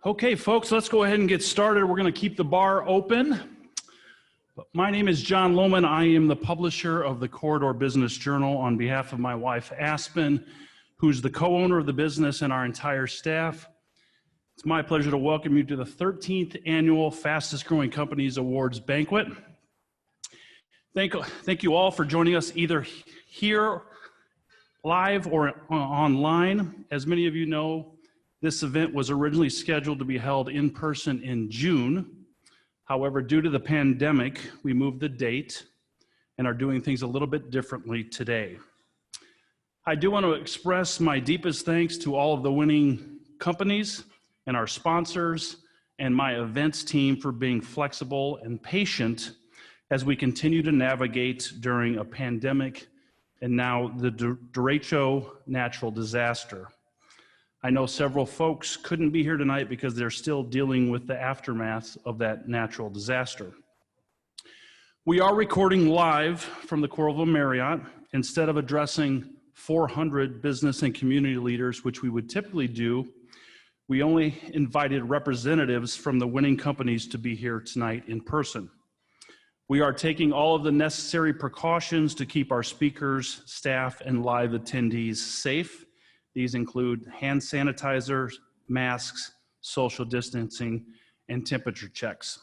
Okay, folks, let's go ahead and get started. We're going to keep the bar open. My name is John Lohman. I am the publisher of the Corridor Business Journal on behalf of my wife, Aspen, who's the co-owner of the business and our entire staff. It's my pleasure to welcome you to the 13th Annual Fastest Growing Companies Awards Banquet. Thank you all for joining us either here live or online. As many of you know, this event was originally scheduled to be held in person in June. However, due to the pandemic, we moved the date and are doing things a little bit differently today. I do want to express my deepest thanks to all of the winning companies and our sponsors and my events team for being flexible and patient as we continue to navigate during a pandemic and now the derecho natural disaster. I know several folks couldn't be here tonight because they're still dealing with the aftermath of that natural disaster. We are recording live from the Coralville Marriott. Instead of addressing 400 business and community leaders, which we would typically do, we only invited representatives from the winning companies to be here tonight in person. We are taking all of the necessary precautions to keep our speakers, staff, and live attendees safe. These include hand sanitizers, masks, social distancing, and temperature checks.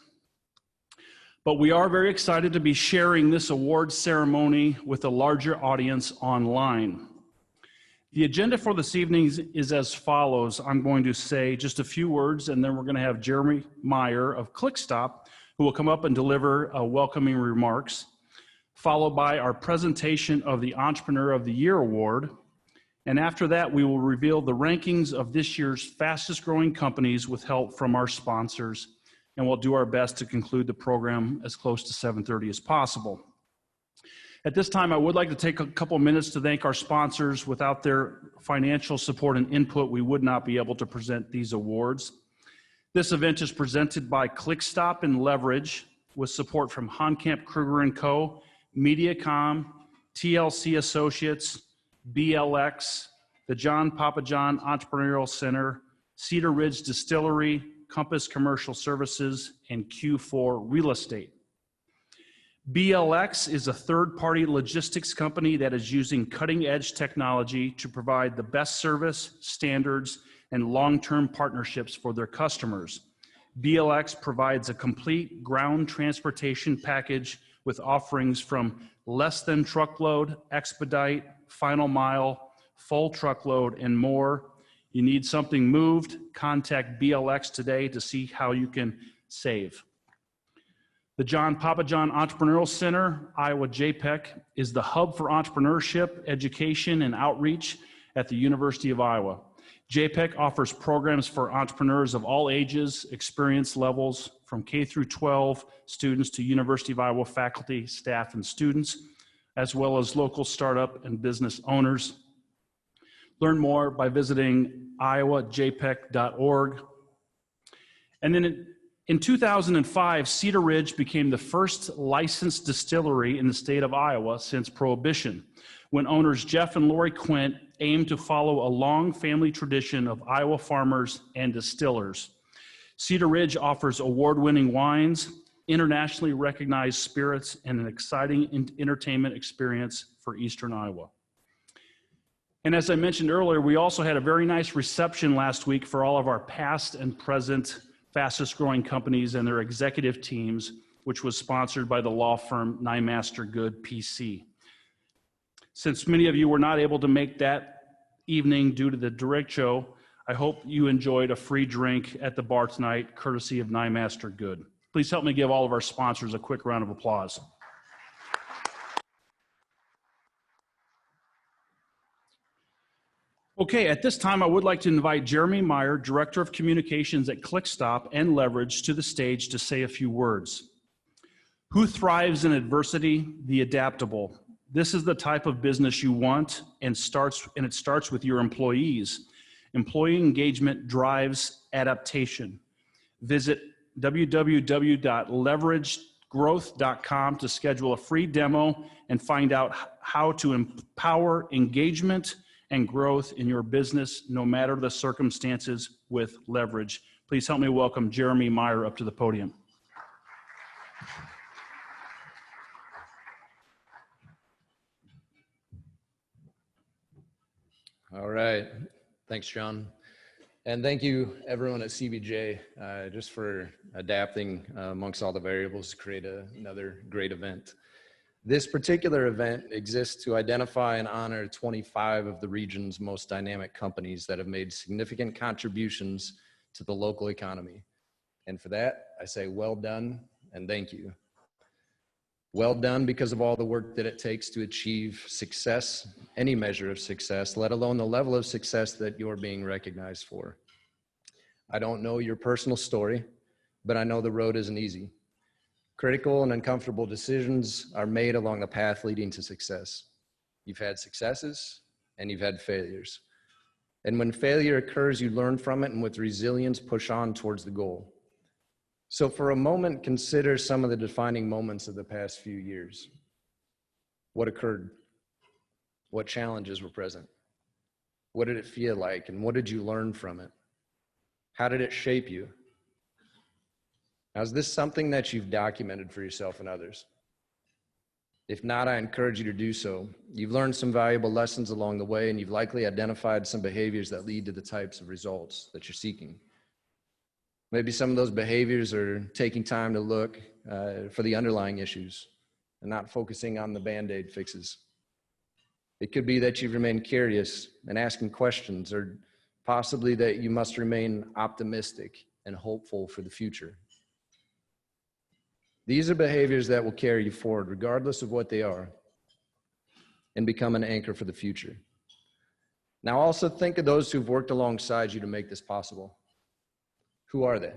But we are very excited to be sharing this awards ceremony with a larger audience online. The agenda for this evening is as follows. I'm going to say just a few words, and then we're going to have Jeremy Meyer of ClickStop, who will come up and deliver welcoming remarks, followed by our presentation of the Entrepreneur of the Year Award. And after that, we will reveal the rankings of this year's fastest growing companies with help from our sponsors. And we'll do our best to conclude the program as close to 7:30 as possible. At this time, I would like to take a couple minutes to thank our sponsors. Without their financial support and input, we would not be able to present these awards. This event is presented by ClickStop and Leverage with support from Honkamp Kruger & Co., Mediacom, TLC Associates, BLX, the John Papa John Entrepreneurial Center, Cedar Ridge Distillery, Compass Commercial Services, and Q4 Real Estate. BLX is a third-party logistics company that is using cutting-edge technology to provide the best service, standards, and long-term partnerships for their customers. BLX provides a complete ground transportation package with offerings from less than truckload, expedite, final mile, full truckload, and more. You need something moved, contact BLX today to see how you can save. The John Papa John Entrepreneurial Center, Iowa JPEC, is the hub for entrepreneurship, education, and outreach at the University of Iowa. JPEC offers programs for entrepreneurs of all ages, experience levels, from K through 12 students to University of Iowa faculty, staff, and students, as well as local startup and business owners. Learn more by visiting iowajpec.org. And then in 2005, Cedar Ridge became the first licensed distillery in the state of Iowa since Prohibition, when owners Jeff and Lori Quint aimed to follow a long family tradition of Iowa farmers and distillers. Cedar Ridge offers award-winning wines, internationally recognized spirits, and an exciting entertainment experience for Eastern Iowa. And as I mentioned earlier, we also had a very nice reception last week for all of our past and present fastest growing companies and their executive teams, which was sponsored by the law firm Nyemaster Good PC. Since many of you were not able to make that evening due to the derecho, I hope you enjoyed a free drink at the bar tonight, courtesy of Nyemaster Good. Please help me give all of our sponsors a quick round of applause. Okay, at this time, I would like to invite Jeremy Meyer, Director of Communications at ClickStop and Leverage, to the stage to say a few words. Who thrives in adversity? The adaptable. This is the type of business you want, and it starts with your employees. Employee engagement drives adaptation. Visit www.leveragegrowth.com to schedule a free demo and find out how to empower engagement and growth in your business, no matter the circumstances, with leverage. Please help me welcome Jeremy Meyer up to the podium. All right. Thanks, John. And thank you, everyone at CBJ, just for adapting amongst all the variables to create another great event. This particular event exists to identify and honor 25 of the region's most dynamic companies that have made significant contributions to the local economy. And for that, I say well done and thank you. Well done because of all the work that it takes to achieve success, any measure of success, let alone the level of success that you're being recognized for. I don't know your personal story, but I know the road isn't easy. Critical and uncomfortable decisions are made along the path leading to success. You've had successes and you've had failures. And when failure occurs, you learn from it and with resilience push on towards the goal. So for a moment, consider some of the defining moments of the past few years. What occurred? What challenges were present? What did it feel like? And what did you learn from it? How did it shape you? Now, is this something that you've documented for yourself and others? If not, I encourage you to do so. You've learned some valuable lessons along the way, and you've likely identified some behaviors that lead to the types of results that you're seeking. Maybe some of those behaviors are taking time to look for the underlying issues and not focusing on the Band-Aid fixes. It could be that you've remained curious and asking questions, or possibly that you must remain optimistic and hopeful for the future. These are behaviors that will carry you forward regardless of what they are and become an anchor for the future. Now also think of those who've worked alongside you to make this possible. Who are they?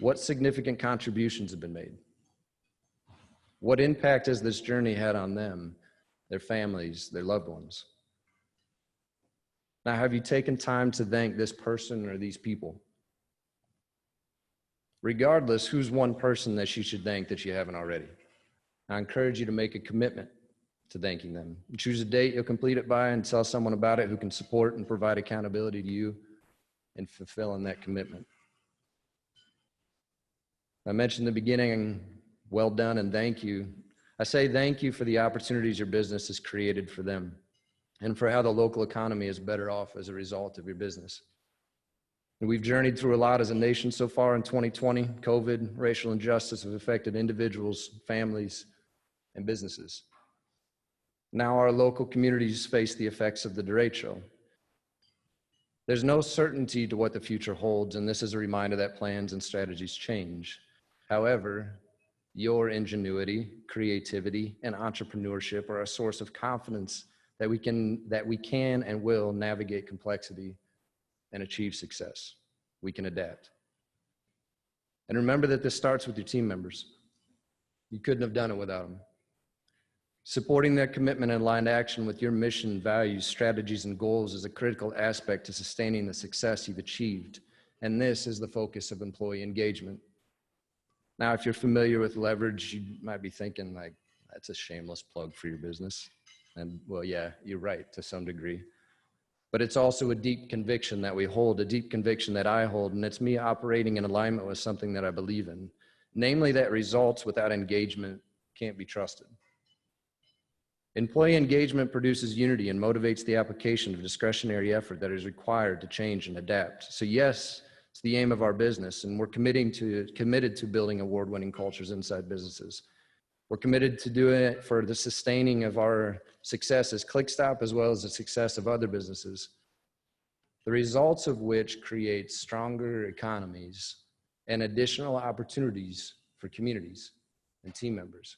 What significant contributions have been made? What impact has this journey had on them, their families, their loved ones? Now, have you taken time to thank this person or these people? Regardless, who's one person that you should thank that you haven't already? I encourage you to make a commitment to thanking them. Choose a date you'll complete it by and tell someone about it who can support and provide accountability to you in fulfilling that commitment. I mentioned in the beginning, well done and thank you. I say thank you for the opportunities your business has created for them and for how the local economy is better off as a result of your business. And we've journeyed through a lot as a nation so far in 2020. COVID, racial injustice have affected individuals, families, and businesses. Now our local communities face the effects of the derecho. There's no certainty to what the future holds, and this is a reminder that plans and strategies change. However, your ingenuity, creativity, and entrepreneurship are a source of confidence that we can and will navigate complexity and achieve success. We can adapt. And remember that this starts with your team members. You couldn't have done it without them. Supporting their commitment and aligned action with your mission, values, strategies, and goals is a critical aspect to sustaining the success you've achieved. And this is the focus of employee engagement. Now, if you're familiar with leverage, you might be thinking like, that's a shameless plug for your business. And well, yeah, you're right to some degree. But it's also a deep conviction that we hold, a deep conviction that I hold, and it's me operating in alignment with something that I believe in. Namely, that results without engagement can't be trusted. Employee engagement produces unity and motivates the application of discretionary effort that is required to change and adapt. So yes, it's the aim of our business, and we're committed to building award-winning cultures inside businesses. We're committed to doing it for the sustaining of our success as ClickStop, as well as the success of other businesses, the results of which create stronger economies and additional opportunities for communities and team members.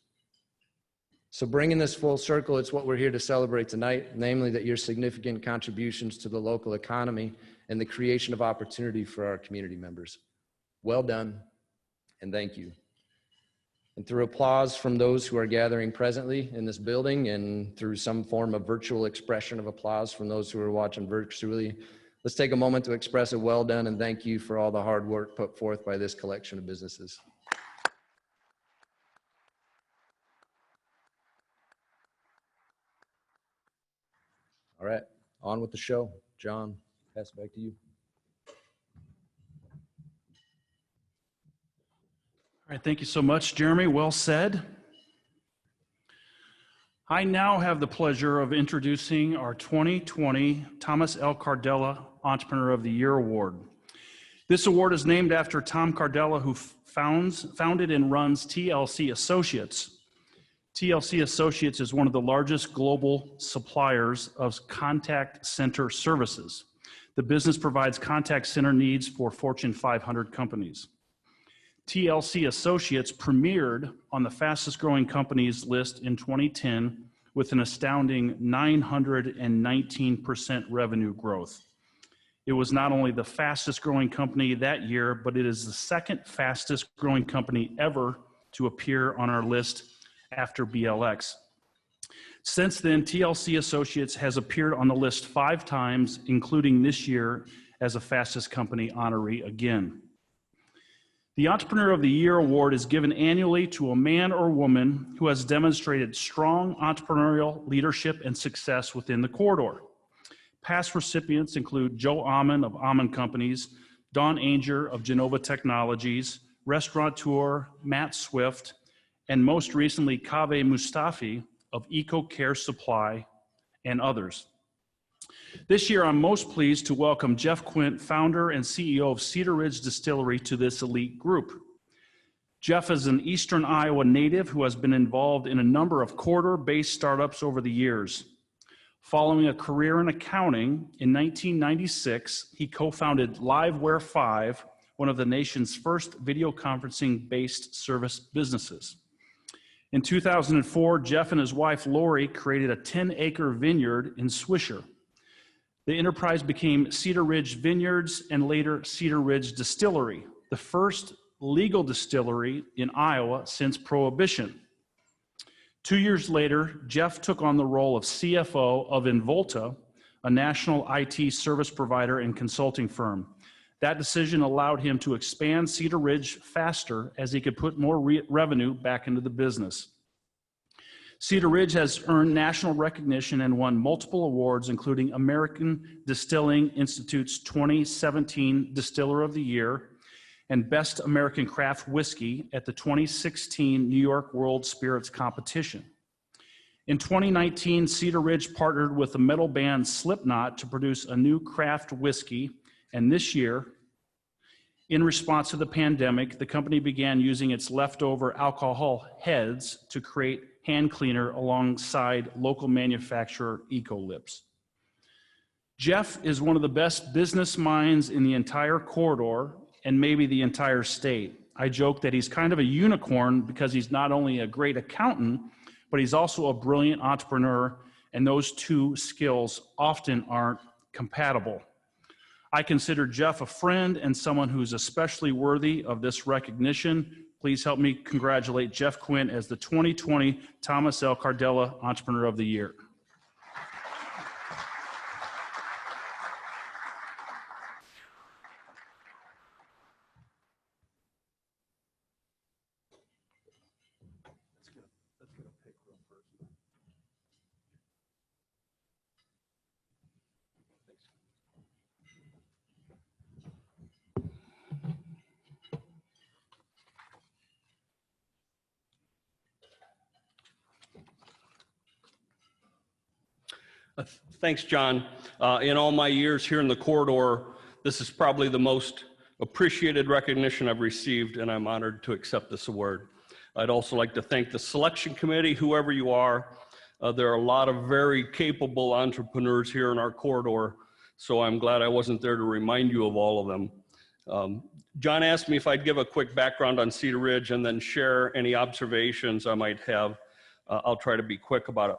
So bringing this full circle, it's what we're here to celebrate tonight, namely that your significant contributions to the local economy and the creation of opportunity for our community members. Well done, and thank you. And through applause from those who are gathering presently in this building and through some form of virtual expression of applause from those who are watching virtually, let's take a moment to express a well done and thank you for all the hard work put forth by this collection of businesses. All on with the show. John, pass it back to you. All right, thank you so much, Jeremy. Well said. I now have the pleasure of introducing our 2020 Thomas L. Cardella Entrepreneur of the Year Award. This award is named after Tom Cardella, who founded and runs TLC Associates. TLC Associates is one of the largest global suppliers of contact center services. The business provides contact center needs for Fortune 500 companies. TLC Associates premiered on the fastest growing companies list in 2010 with an astounding 919% revenue growth. It was not only the fastest growing company that year, but it is the second fastest growing company ever to appear on our list after BLX. Since then, TLC Associates has appeared on the list 5 times, including this year as a fastest company honoree again. The Entrepreneur of the Year Award is given annually to a man or woman who has demonstrated strong entrepreneurial leadership and success within the corridor. Past recipients include Joe Amon of Amon Companies, Don Anger of Genova Technologies, restaurateur Matt Swift, and most recently Kaveh Mustafi of Eco Care Supply and others. This year, I'm most pleased to welcome Jeff Quint, founder and CEO of Cedar Ridge Distillery, to this elite group. Jeff is an Eastern Iowa native who has been involved in a number of corridor-based startups over the years. Following a career in accounting, in 1996, he co-founded Liveware 5, one of the nation's first video conferencing-based service businesses. In 2004, Jeff and his wife, Lori, created a 10-acre vineyard in Swisher. The enterprise became Cedar Ridge Vineyards and later Cedar Ridge Distillery, the first legal distillery in Iowa since Prohibition. 2 years later, Jeff took on the role of CFO of Involta, a national IT service provider and consulting firm. That decision allowed him to expand Cedar Ridge faster as he could put more revenue back into the business. Cedar Ridge has earned national recognition and won multiple awards, including American Distilling Institute's 2017 Distiller of the Year and Best American Craft Whiskey at the 2016 New York World Spirits Competition. In 2019, Cedar Ridge partnered with the metal band Slipknot to produce a new craft whiskey, and this year, in response to the pandemic, the company began using its leftover alcohol heads to create hand cleaner alongside local manufacturer Ecolips. Jeff is one of the best business minds in the entire corridor and maybe the entire state. I joke that he's kind of a unicorn because he's not only a great accountant, but he's also a brilliant entrepreneur, and those two skills often aren't compatible. I consider Jeff a friend and someone who's especially worthy of this recognition. Please help me congratulate Jeff Quint as the 2020 Thomas L. Cardella Entrepreneur of the Year. Thanks, John. In all my years here in the corridor, this is probably the most appreciated recognition I've received, and I'm honored to accept this award. I'd also like to thank the selection committee, whoever you are. There are a lot of very capable entrepreneurs here in our corridor, so I'm glad I wasn't there to remind you of all of them. John asked me if I'd give a quick background on Cedar Ridge and then share any observations I might have. I'll try to be quick about it.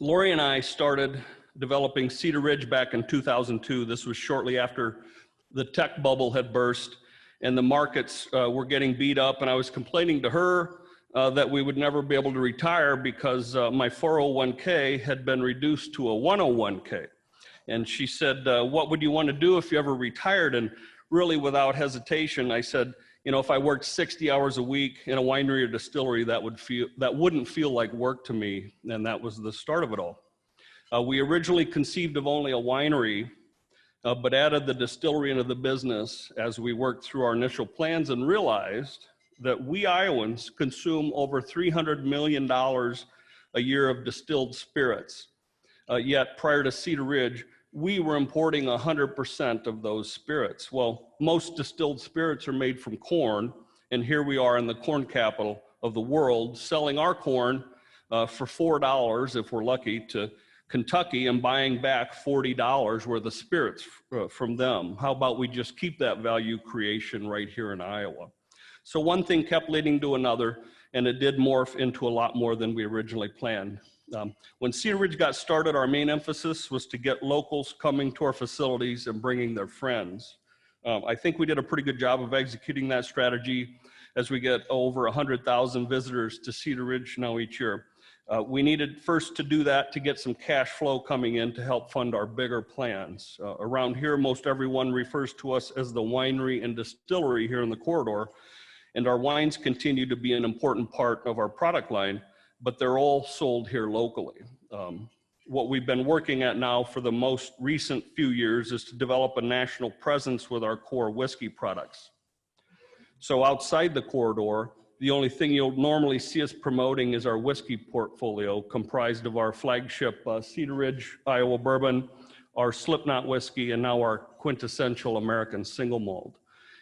Lori and I started developing Cedar Ridge back in 2002. This was shortly after the tech bubble had burst and the markets were getting beat up, and I was complaining to her that we would never be able to retire because my 401k had been reduced to a 101k. And she said, what would you want to do if you ever retired? And really without hesitation, I said, you know, if I worked 60 hours a week in a winery or distillery, that wouldn't feel like work to me. And that was the start of it all. We originally conceived of only a winery, but added the distillery into the business as we worked through our initial plans and realized that we Iowans consume over $300 million a year of distilled spirits. Yet prior to Cedar Ridge, we were importing 100% of those spirits. Well, most distilled spirits are made from corn, and here we are in the corn capital of the world, selling our corn for $4, if we're lucky, to Kentucky and buying back $40 worth of spirits from them. How about we just keep that value creation right here in Iowa? So one thing kept leading to another, and it did morph into a lot more than we originally planned. When Cedar Ridge got started, our main emphasis was to get locals coming to our facilities and bringing their friends. I think we did a pretty good job of executing that strategy as we get over 100,000 visitors to Cedar Ridge now each year. We needed first to do that to get some cash flow coming in to help fund our bigger plans. Around here, most everyone refers to us as the winery and distillery here in the corridor, and our wines continue to be an important part of our product line, but they're all sold here locally. What we've been working at now for the most recent few years is to develop a national presence with our core whiskey products. So outside the corridor, the only thing you'll normally see us promoting is our whiskey portfolio, comprised of our flagship Cedar Ridge Iowa bourbon, our Slipknot whiskey, and now our quintessential American single malt.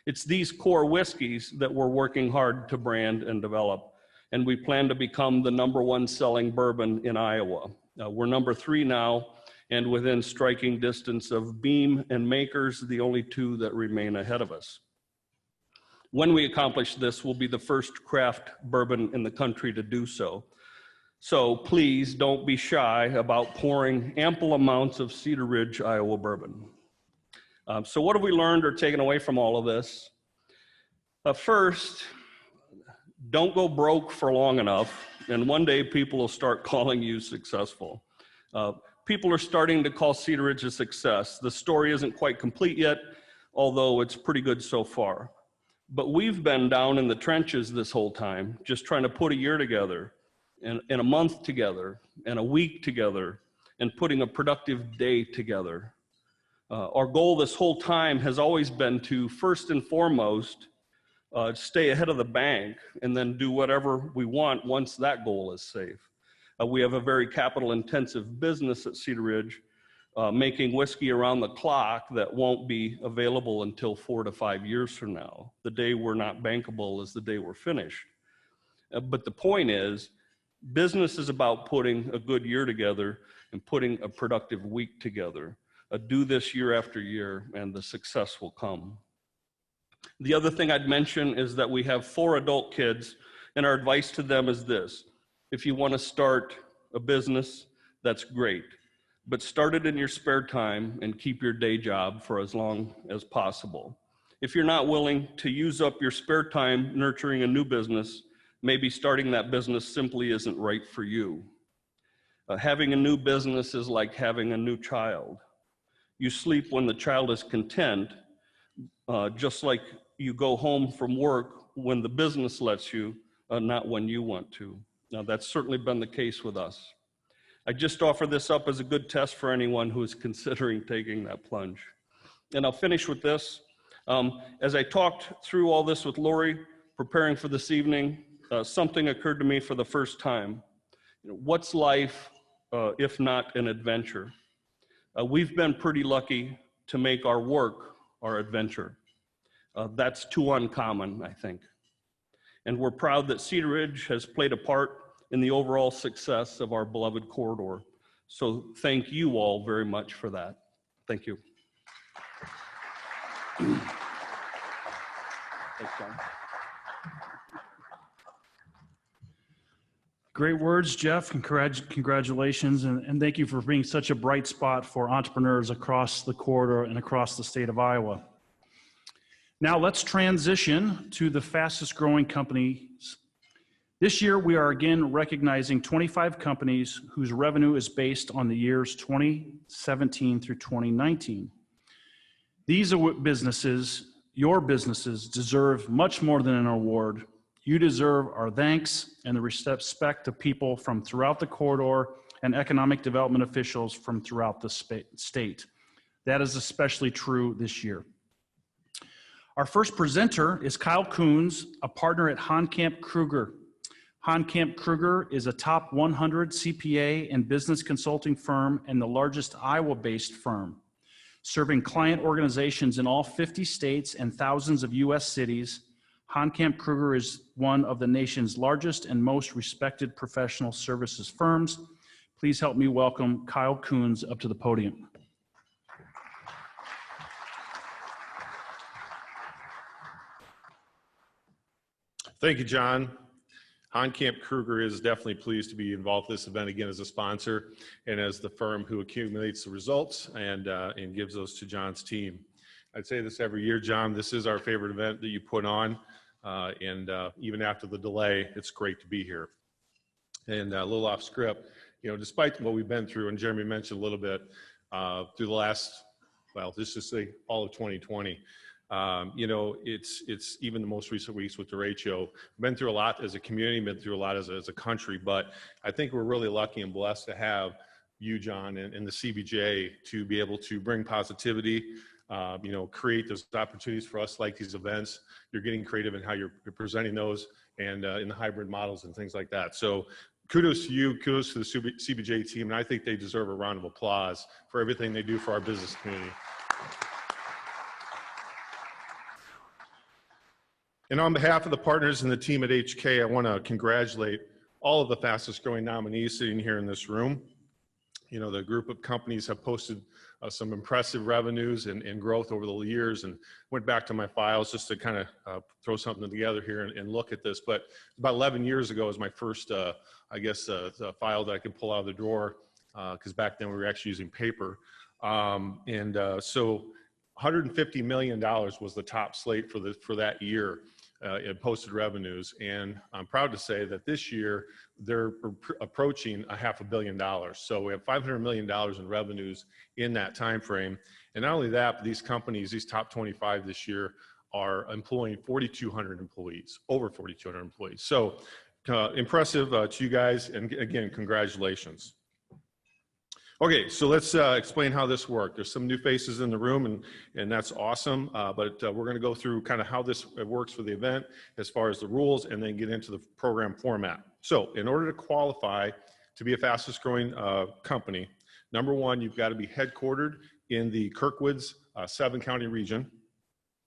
It's these core whiskeys that we're working hard to brand and develop, and we plan to become the #1 selling bourbon in Iowa. We're #3 now, and within striking distance of Beam and Makers, the only two that remain ahead of us. When we accomplish this, we'll be the first craft bourbon in the country to do so. So please don't be shy about pouring ample amounts of Cedar Ridge Iowa bourbon. So what have we learned or taken away from all of this? First, don't go broke for long enough, and one day people will start calling you successful. People are starting to call Cedar Ridge a success. The story isn't quite complete yet, although it's pretty good so far. But we've been down in the trenches this whole time, just trying to put a year together, and a month together, and a week together, and putting a productive day together. Our goal this whole time has always been to, first and foremost, stay ahead of the bank and then do whatever we want once that goal is safe. We have a very capital-intensive business at Cedar Ridge, making whiskey around the clock that won't be available until 4 to 5 years from now. The day we're not bankable is the day we're finished. But the point is, business is about putting a good year together and putting a productive week together. Do this year after year, and the success will come. The other thing I'd mention is that we have 4 adult kids, and our advice to them is this: if you want to start a business, that's great, but start it in your spare time and keep your day job for as long as possible. If you're not willing to use up your spare time nurturing a new business, maybe starting that business simply isn't right for you. Having a new business is like having a new child. You sleep when the child is content, just like you go home from work when the business lets you, not when you want to. Now, that's certainly been the case with us. I just offer this up as a good test for anyone who is considering taking that plunge. And I'll finish with this. As I talked through all this with Lori, preparing for this evening, something occurred to me for the first time. What's life if not an adventure? We've been pretty lucky to make our work our adventure. That's too uncommon, I think. And we're proud that Cedar Ridge has played a part in the overall success of our beloved corridor. So thank you all very much for that. Thank you. Thanks, John. Great words, Jeff. Congratulations, and thank you for being such a bright spot for entrepreneurs across the corridor and across the state of Iowa. Now let's transition to the fastest growing companies. This year, we are again recognizing 25 companies whose revenue is based on the years 2017 through 2019. These are businesses, your businesses, deserve much more than an award. You deserve our thanks and the respect of people from throughout the corridor and economic development officials from throughout the state. That is especially true this year. Our first presenter is Kyle Coons, a partner at Hohnkamp Kruger. Hohnkamp Kruger is a top 100 CPA and business consulting firm and the largest Iowa-based firm, serving client organizations in all 50 states and thousands of U.S. cities. Hohnkamp Kruger is one of the nation's largest and most respected professional services firms. Please help me welcome Kyle Coons up to the podium. Thank you, John. Hohnkamp Kruger is definitely pleased to be involved with this event again as a sponsor and as the firm who accumulates the results and gives those to John's team. I'd say this every year, John, this is our favorite event that you put on, and even after the delay, it's great to be here. And a little off script, you know, despite what we've been through, and Jeremy mentioned a little bit, through the last, well, let's just say all of 2020, you know, it's even the most recent weeks with derecho. Been through a lot as a community, been through a lot as a country, but I think we're really lucky and blessed to have you, John, and the CBJ to be able to bring positivity, you know, create those opportunities for us like these events. You're getting creative in how you're presenting those and in the hybrid models and things like that. So kudos to you, kudos to the CBJ team, and I think they deserve a round of applause for everything they do for our business community. And on behalf of the partners and the team at HK, I want to congratulate all of the fastest growing nominees sitting here in this room. You know, the group of companies have posted some impressive revenues and growth over the years, and went back to my files just to kind of throw something together here and look at this. But about 11 years ago was my first, I guess, file that I could pull out of the drawer, because back then we were actually using paper. So $150 million was the top slate for that year in posted revenues, and I'm proud to say that this year they're approaching $500 million. So we have $500 million in revenues in that time frame. And not only that, but these companies, these top 25 this year, are employing 4,200 employees, over 4,200 employees. So impressive to you guys, and again, congratulations. Okay, so let's explain how this worked. There's some new faces in the room, and that's awesome, but we're gonna go through kind of how this works for the event as far as the rules, and then get into the program format. So in order to qualify to be a fastest growing company, number one, you've gotta be headquartered in the Kirkwoods 7-county region.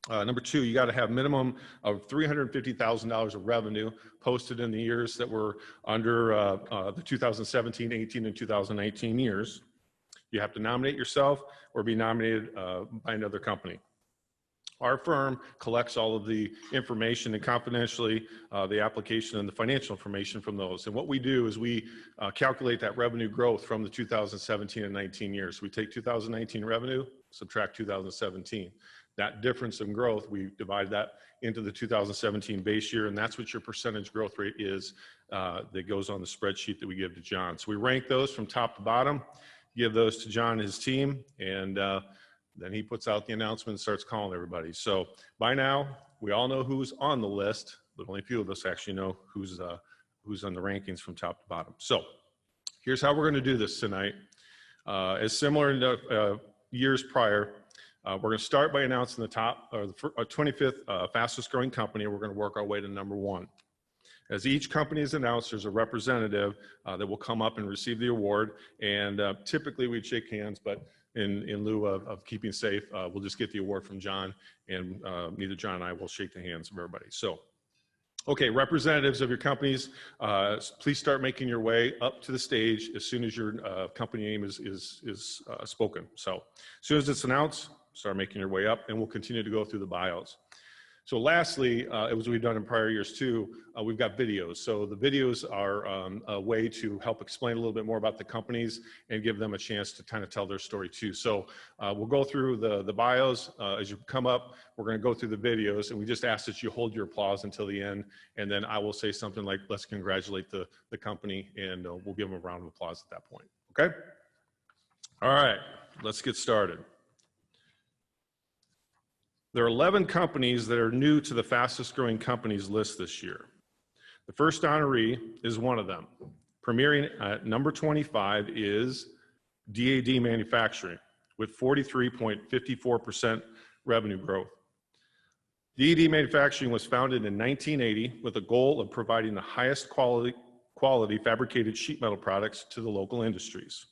Number two, you got to have minimum of $350,000 of revenue posted in the years that were under the 2017, 18, and 2019 years. You have to nominate yourself or be nominated by another company. Our firm collects all of the information and confidentially the application and the financial information from those. And what we do is we calculate that revenue growth from the 2017 and 19 years. We take 2019 revenue, subtract 2017. That difference in growth, we divide that into the 2017 base year, and that's what your percentage growth rate is that goes on the spreadsheet that we give to John. So we rank those from top to bottom, give those to John and his team, and then he puts out the announcement and starts calling everybody. So by now, we all know who's on the list, but only a few of us actually know who's on the rankings from top to bottom. So here's how we're going to do this tonight. As similar to years prior, we're going to start by announcing the top, or the 25th fastest growing company. We're going to work our way to number one. As each company is announced, there's a representative that will come up and receive the award. And typically we'd shake hands, but in lieu of keeping safe, we'll just get the award from John, and neither John and I will shake the hands of everybody. So, okay, representatives of your companies, please start making your way up to the stage as soon as your company name is spoken. So as soon as it's announced, start making your way up, and we'll continue to go through the bios. So lastly, as we've done in prior years too, we've got videos. So the videos are a way to help explain a little bit more about the companies and give them a chance to kind of tell their story too. So we'll go through the bios. As you come up, we're going to go through the videos, and we just ask that you hold your applause until the end, and then I will say something like, let's congratulate the company, and we'll give them a round of applause at that point. Okay? All right, let's get started. There are 11 companies that are new to the fastest growing companies list this year. The first honoree is one of them. Premiering at number 25 is DAD Manufacturing with 43.54% revenue growth. DAD Manufacturing was founded in 1980 with a goal of providing the highest quality fabricated sheet metal products to the local industries.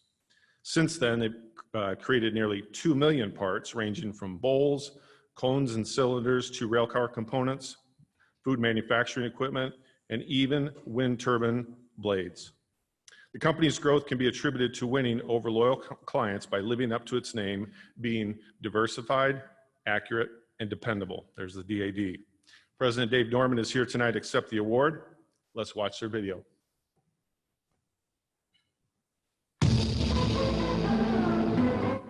Since then, they've created nearly 2 million parts ranging from bowls, cones and cylinders to railcar components, food manufacturing equipment, and even wind turbine blades. The company's growth can be attributed to winning over loyal clients by living up to its name, being diversified, accurate, and dependable. There's the DAD. President Dave Norman is here tonight to accept the award. Let's watch their video.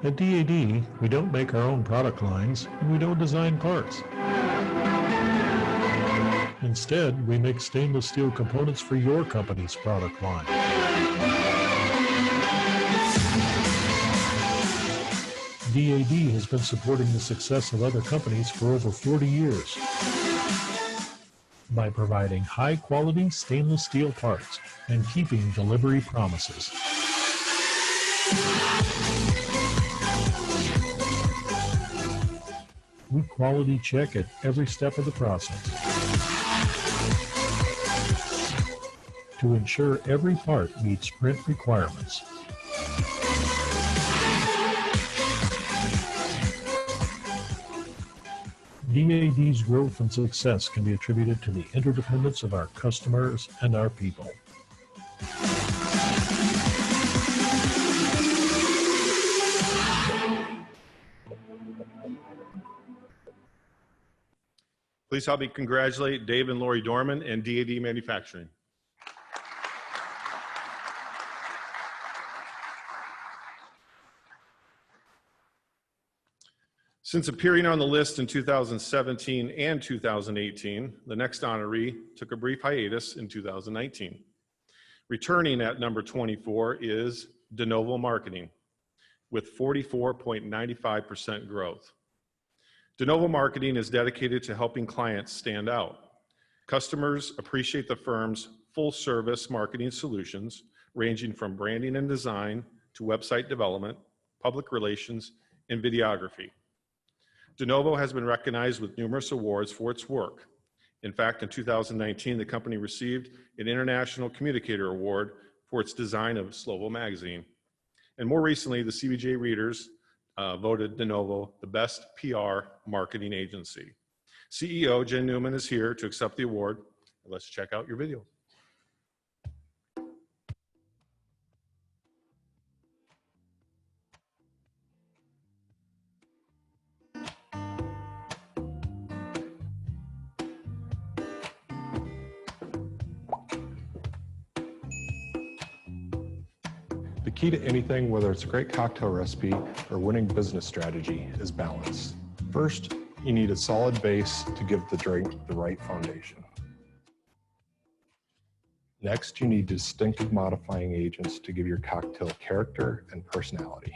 At DAD, we don't make our own product lines, and we don't design parts. Instead, we make stainless steel components for your company's product line. DAD has been supporting the success of other companies for over 40 years by providing high-quality stainless steel parts and keeping delivery promises. We quality check at every step of the process to ensure every part meets print requirements. DAD's growth and success can be attributed to the interdependence of our customers and our people. Please help me congratulate Dave and Lori Dorman and DAD Manufacturing. Since appearing on the list in 2017 and 2018, the next honoree took a brief hiatus in 2019. Returning at number 24 is De Novo Marketing with 44.95% growth. De Novo Marketing is dedicated to helping clients stand out. Customers appreciate the firm's full-service marketing solutions, ranging from branding and design to website development, public relations, and videography. De Novo has been recognized with numerous awards for its work. In fact, in 2019, the company received an International Communicator Award for its design of Slovo magazine. And more recently, the CBJ readers voted De Novo the best PR marketing agency. CEO Jen Newman is here to accept the award. Let's check out your video. The key to anything, whether it's a great cocktail recipe or winning business strategy, is balance. First, you need a solid base to give the drink the right foundation. Next, you need distinctive modifying agents to give your cocktail character and personality.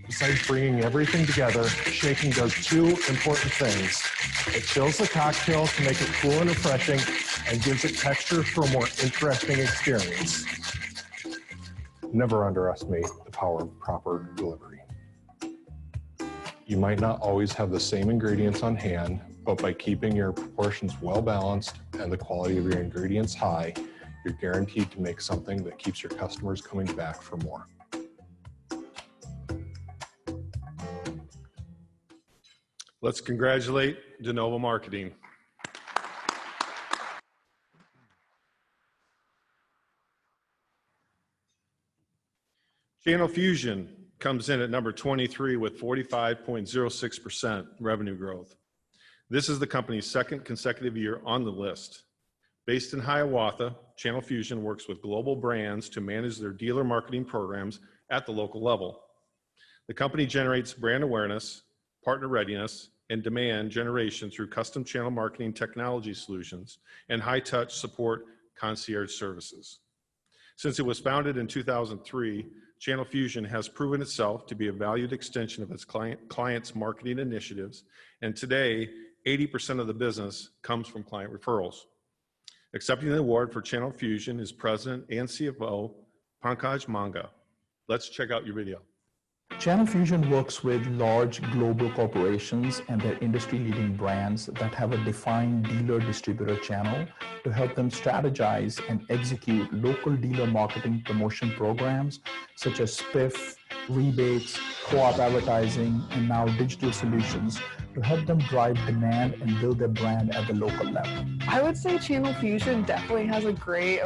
Besides bringing everything together, shaking does two important things. It chills the cocktail to make it cool and refreshing and gives it texture for a more interesting experience. Never underestimate the power of proper delivery. You might not always have the same ingredients on hand, but by keeping your proportions well balanced and the quality of your ingredients high, you're guaranteed to make something that keeps your customers coming back for more. Let's congratulate De Novo Marketing. Channel Fusion comes in at number 23 with 45.06% revenue growth. This is the company's second consecutive year on the list. Based in Hiawatha, Channel Fusion works with global brands to manage their dealer marketing programs at the local level. The company generates brand awareness, partner readiness, and demand generation through custom channel marketing technology solutions and high-touch support concierge services. Since it was founded in 2003, Channel Fusion has proven itself to be a valued extension of its clients' marketing initiatives, and today, 80% of the business comes from client referrals. Accepting the award for Channel Fusion is President and CFO Pankaj Manga. Let's check out your video. Channel Fusion works with large global corporations and their industry-leading brands that have a defined dealer-distributor channel to help them strategize and execute local dealer marketing promotion programs such as spiff, rebates, co-op advertising, and now digital solutions to help them drive demand and build their brand at the local level. I would say Channel Fusion definitely has a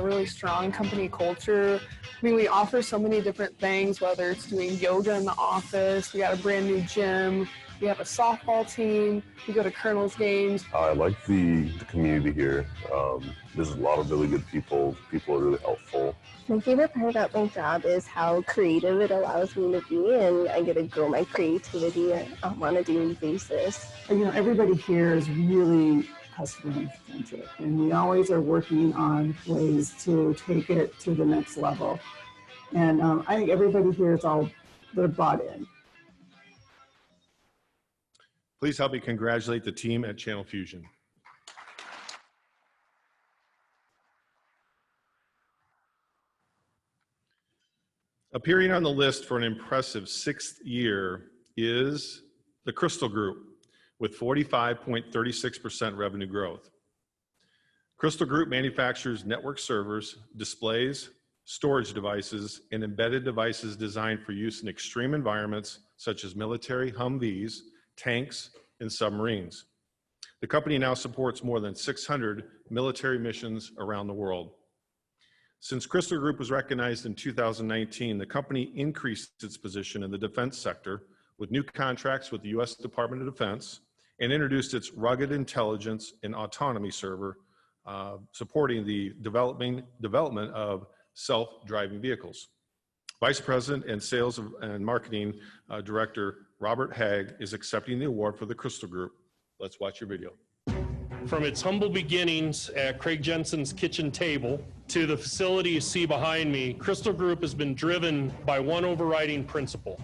really strong company culture. I mean, we offer so many different things, whether it's doing yoga in the office, we got a brand new gym, we have a softball team, we go to Colonel's games. I like the community here. There's a lot of really good people. People are really helpful. My favorite part about my job is how creative it allows me to be, and I get to grow my creativity on a daily basis. You know, everybody here is really customer-centric, and we always are working on ways to take it to the next level. And I think everybody here is they're bought in. Please help me congratulate the team at Channel Fusion. Appearing on the list for an impressive 6th year is the Crystal Group with 45.36% revenue growth. Crystal Group manufactures network servers, displays, storage devices, and embedded devices designed for use in extreme environments such as military Humvees, tanks, and submarines. The company now supports more than 600 military missions around the world. Since Crystal Group was recognized in 2019, the company increased its position in the defense sector with new contracts with the U.S. Department of Defense and introduced its rugged intelligence and autonomy server, supporting the development of self-driving vehicles. Vice President and Sales and Marketing Director Robert Haig is accepting the award for the Crystal Group. Let's watch your video. From its humble beginnings at Craig Jensen's kitchen table to the facility you see behind me, Crystal Group has been driven by one overriding principle,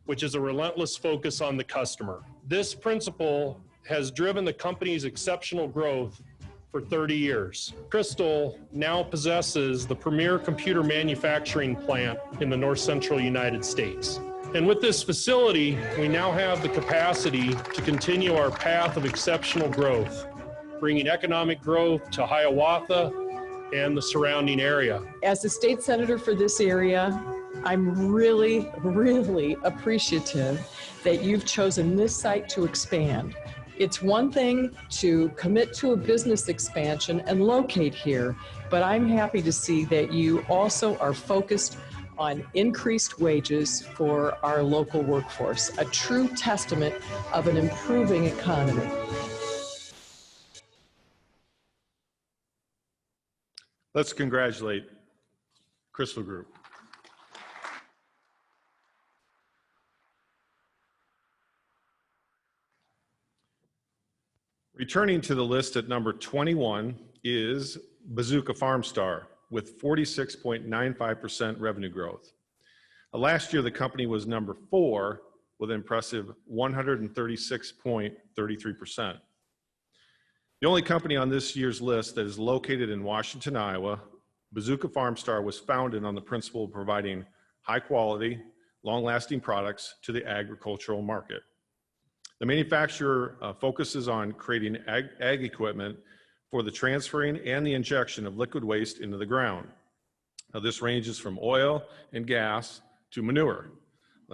which is a relentless focus on the customer. This principle has driven the company's exceptional growth for 30 years. Crystal now possesses the premier computer manufacturing plant in the north central United States. And with this facility, we now have the capacity to continue our path of exceptional growth, bringing economic growth to Hiawatha and the surrounding area. As the state senator for this area, I'm really, really appreciative that you've chosen this site to expand. It's one thing to commit to a business expansion and locate here, but I'm happy to see that you also are focused on increased wages for our local workforce, a true testament of an improving economy. Let's congratulate Crystal Group. Returning to the list at number 21 is Bazooka Farmstar with 46.95% revenue growth. Last year, the company was number 4 with an impressive 136.33%. The only company on this year's list that is located in Washington, Iowa, Bazooka Farmstar was founded on the principle of providing high quality, long-lasting products to the agricultural market. The manufacturer focuses on creating ag equipment for the transferring and the injection of liquid waste into the ground. Now, this ranges from oil and gas to manure.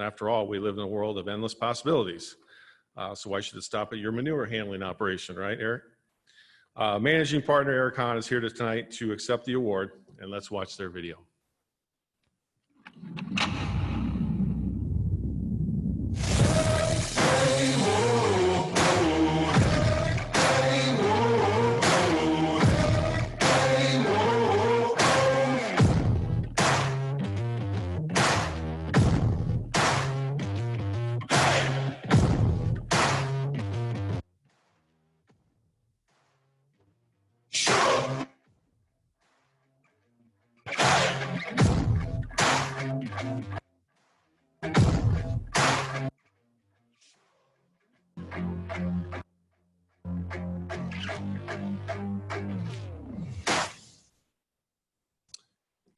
After all, we live in a world of endless possibilities. So why should it stop at your manure handling operation, right, Eric? Managing partner Eric Hahn is here tonight to accept the award, and let's watch their video.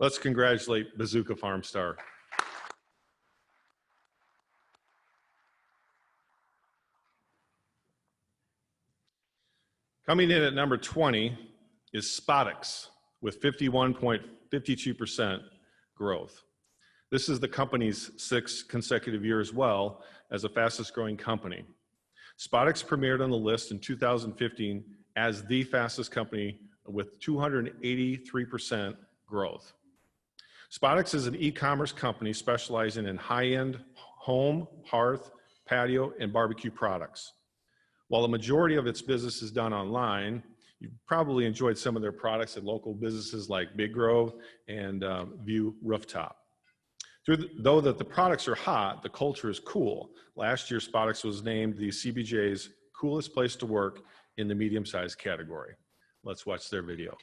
Let's congratulate Bazooka Farm Star. Coming in at number 20 is Spotix with 51.52% growth. This is the company's 6th consecutive year as well as the fastest growing company. Spotix premiered on the list in 2015 as the fastest company with 283% growth. Spotix is an e-commerce company specializing in high-end home, hearth, patio, and barbecue products. While the majority of its business is done online, you've probably enjoyed some of their products at local businesses like Big Grove and View Rooftop. Though that the products are hot, the culture is cool. Last year, Spotix was named the CBJ's coolest place to work in the medium-sized category. Let's watch their video.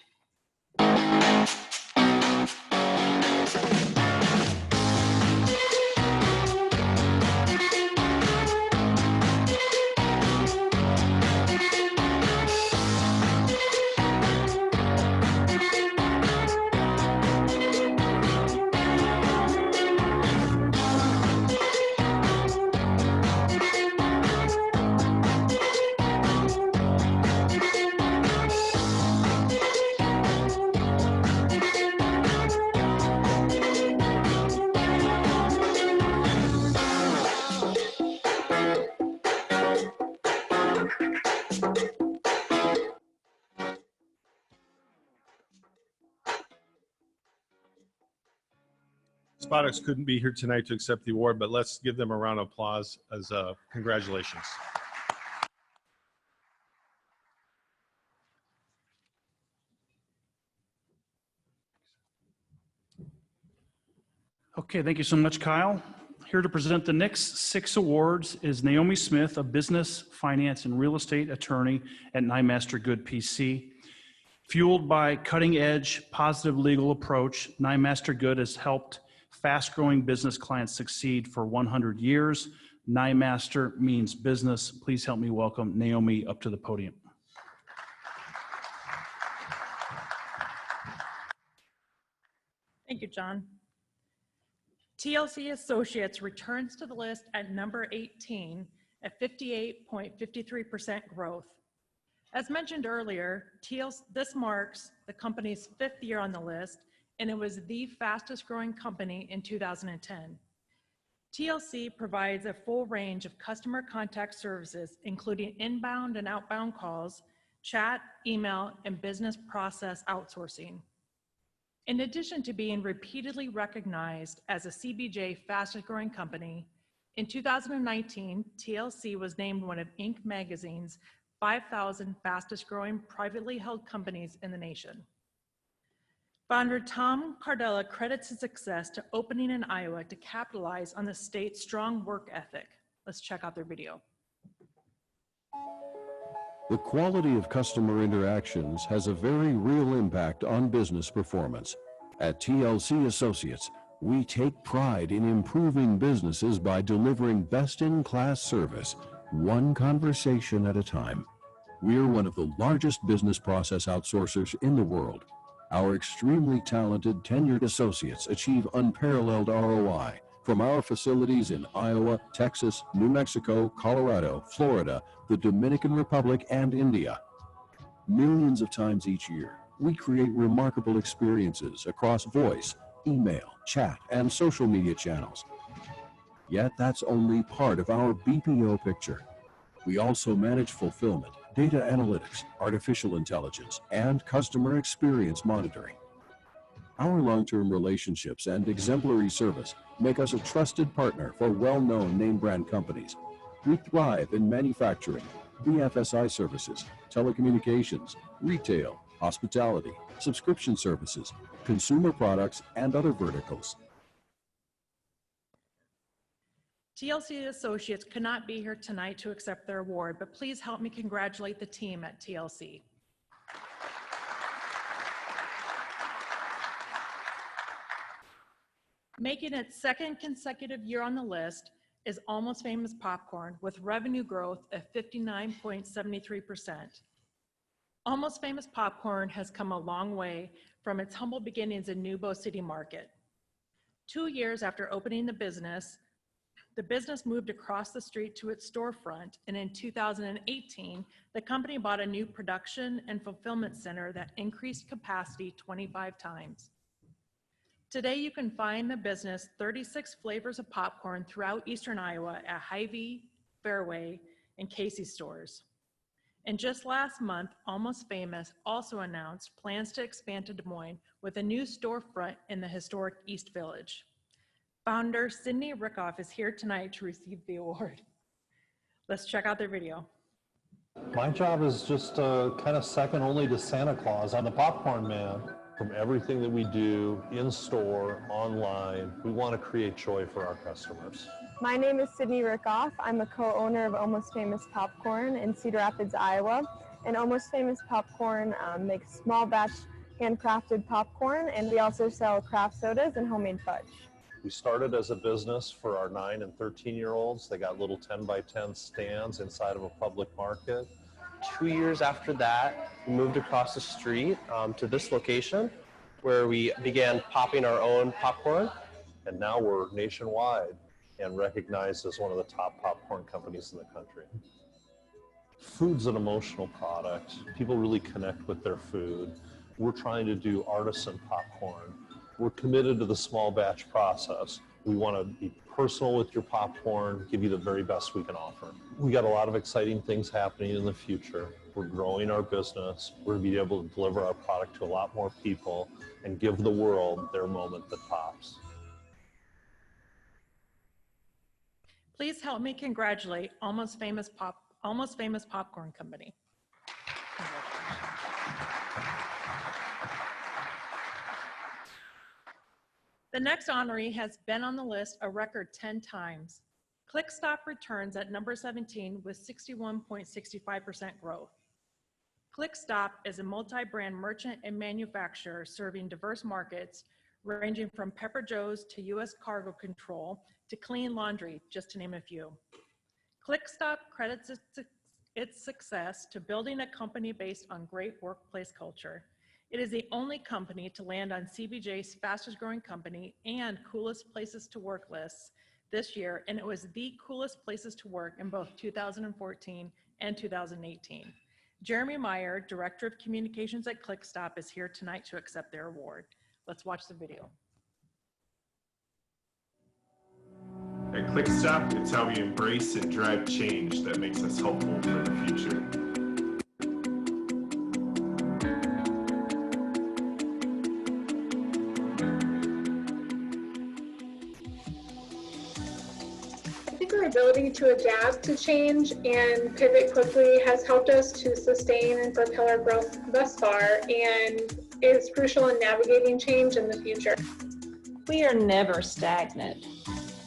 Spotix couldn't be here tonight to accept the award, but let's give them a round of applause as congratulations. Okay, thank you so much, Kyle. Here to present the next 6 awards is Naomi Smith, a business, finance, and real estate attorney at Nyemaster Good PC. Fueled by cutting-edge, positive legal approach, Nyemaster Good has helped fast-growing business clients succeed for 100 years. Nyemaster means business. Please help me welcome Naomi up to the podium. Thank you, John. TLC Associates returns to the list at number 18 at 58.53% growth. As mentioned earlier, this marks the company's 5th year on the list, and it was the fastest growing company in 2010. TLC provides a full range of customer contact services, including inbound and outbound calls, chat, email, and business process outsourcing. In addition to being repeatedly recognized as a CBJ fastest growing company, in 2019, TLC was named one of Inc. magazine's 5,000 fastest growing privately held companies in the nation. Founder Tom Cardella credits his success to opening in Iowa to capitalize on the state's strong work ethic. Let's check out their video. The quality of customer interactions has a very real impact on business performance. At TLC Associates, we take pride in improving businesses by delivering best-in-class service, one conversation at a time. We're one of the largest business process outsourcers in the world. Our extremely talented, tenured associates achieve unparalleled ROI from our facilities in Iowa, Texas, New Mexico, Colorado, Florida, the Dominican Republic, and India. Millions of times each year, we create remarkable experiences across voice, email, chat, and social media channels. Yet that's only part of our BPO picture. We also manage fulfillment, data analytics, artificial intelligence, and customer experience monitoring. Our long-term relationships and exemplary service make us a trusted partner for well-known name brand companies. We thrive in manufacturing, BFSI services, telecommunications, retail, hospitality, subscription services, consumer products, and other verticals. TLC Associates could not be here tonight to accept their award, but please help me congratulate the team at TLC. Making its 2nd consecutive year on the list is Almost Famous Popcorn with revenue growth of 59.73%. Almost Famous Popcorn has come a long way from its humble beginnings in New Bow City Market. 2 years after opening the business moved across the street to its storefront, and in 2018, the company bought a new production and fulfillment center that increased capacity 25 times. Today, you can find the business 36 flavors of popcorn throughout Eastern Iowa at Hy-Vee, Fairway, and Casey's stores. And just last month, Almost Famous also announced plans to expand to Des Moines with a new storefront in the historic East Village. Founder Sydney Rickoff is here tonight to receive the award. Let's check out their video. My job is just kind of second only to Santa Claus. I'm the popcorn man. From everything that we do in store, online, we want to create joy for our customers. My name is Sydney Rickoff. I'm a co-owner of Almost Famous Popcorn in Cedar Rapids, Iowa. And Almost Famous Popcorn makes small batch handcrafted popcorn, and we also sell craft sodas and homemade fudge. We started as a business for our 9 and 13-year-olds. They got little 10 by 10 stands inside of a public market. 2 years after that, we moved across the street to this location where we began popping our own popcorn. And now we're nationwide and recognized as one of the top popcorn companies in the country. Food's an emotional product. People really connect with their food. We're trying to do artisan popcorn. We're committed to the small batch process. We want to be personal with your popcorn, give you the very best we can offer. We got a lot of exciting things happening in the future. We're growing our business. We're going to be able to deliver our product to a lot more people and give the world their moment that pops. Please help me congratulate Almost Famous Popcorn Company. The next honoree has been on the list a record 10 times. ClickStop returns at number 17 with 61.65% growth. ClickStop is a multi-brand merchant and manufacturer serving diverse markets ranging from Pepper Joe's to U.S. Cargo Control to clean laundry, just to name a few. ClickStop credits its success to building a company based on great workplace culture. It is the only company to land on CBJ's fastest growing company and coolest places to work lists this year, and it was the coolest places to work in both 2014 and 2018. Jeremy Meyer, Director of Communications at ClickStop, is here tonight to accept their award. Let's watch the video. At ClickStop, it's how we embrace and drive change that makes us hopeful for the future. I think our ability to adapt to change and pivot quickly has helped us to sustain and propel our growth thus far, and is crucial in navigating change in the future. We are never stagnant.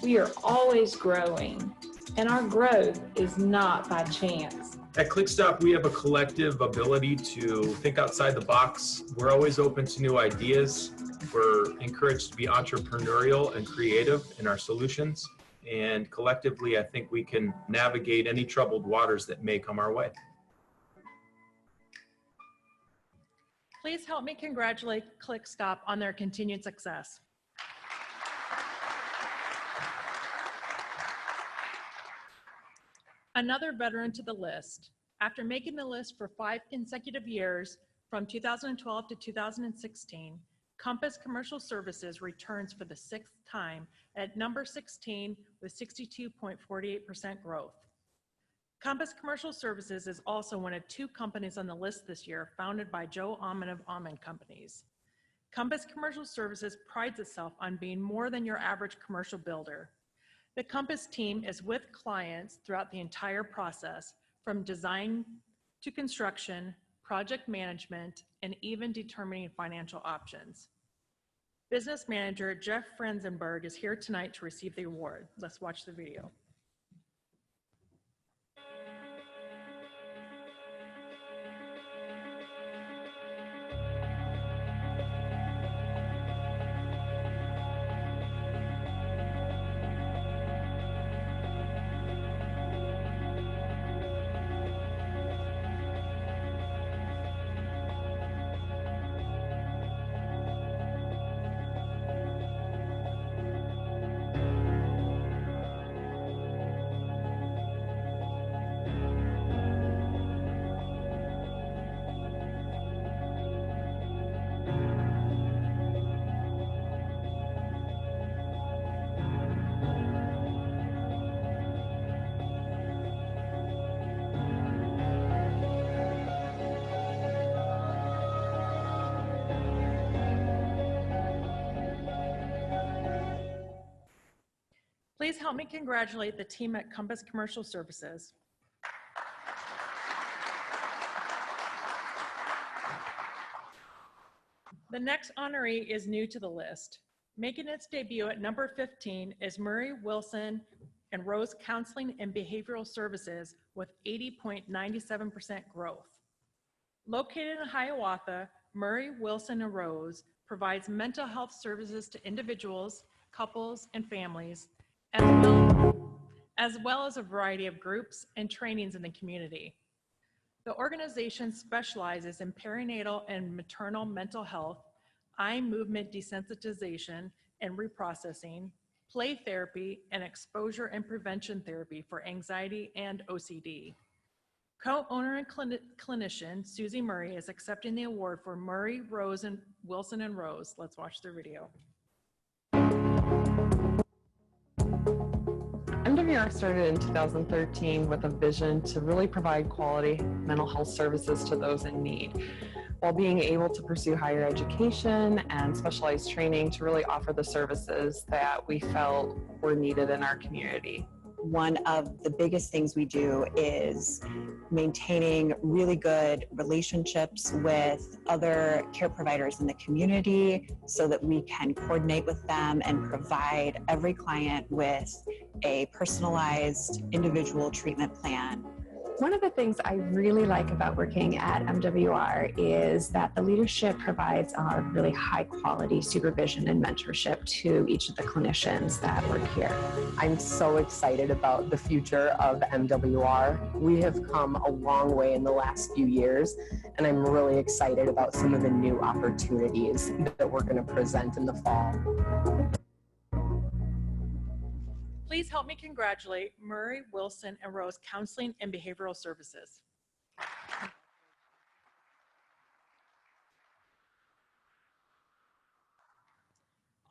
We are always growing, and our growth is not by chance. At ClickStop, we have a collective ability to think outside the box. We're always open to new ideas. We're encouraged to be entrepreneurial and creative in our solutions. And collectively, I think we can navigate any troubled waters that may come our way. Please help me congratulate ClickStop on their continued success. Another veteran to the list. After making the list for 5 consecutive years, from 2012 to 2016, Compass Commercial Services returns for the 6th time at number 16 with 62.48% growth. Compass Commercial Services is also one of 2 companies on the list this year founded by Joe Amman of Amman Companies. Compass Commercial Services prides itself on being more than your average commercial builder. The Compass team is with clients throughout the entire process, from design to construction, project management, and even determining financial options. Business manager Jeff Frenzenberg is here tonight to receive the award. Let's watch the video. Please help me congratulate the team at Compass Commercial Services. The next honoree is new to the list. Making its debut at number 15 is Murray Wilson and Rose Counseling and Behavioral Services with 80.97% growth. Located in Hiawatha, Murray Wilson and Rose provides mental health services to individuals, couples, and families, as well as a variety of groups and trainings in the community. The organization specializes in perinatal and maternal mental health, eye movement desensitization and reprocessing, play therapy, and exposure and prevention therapy for anxiety and OCD. Co-owner and clinician Susie Murray is accepting the award for Murray, Rose, and Wilson and Rose. Let's watch the video. MWR started in 2013 with a vision to really provide quality mental health services to those in need, while being able to pursue higher education and specialized training to really offer the services that we felt were needed in our community. One of the biggest things we do is maintaining really good relationships with other care providers in the community so that we can coordinate with them and provide every client with a personalized individual treatment plan. One of the things I really like about working at MWR is that the leadership provides really high quality supervision and mentorship to each of the clinicians that work here. I'm so excited about the future of MWR. We have come a long way in the last few years, and I'm really excited about some of the new opportunities that we're going to present in the fall. Please help me congratulate Murray, Wilson, and Rose Counseling and Behavioral Services.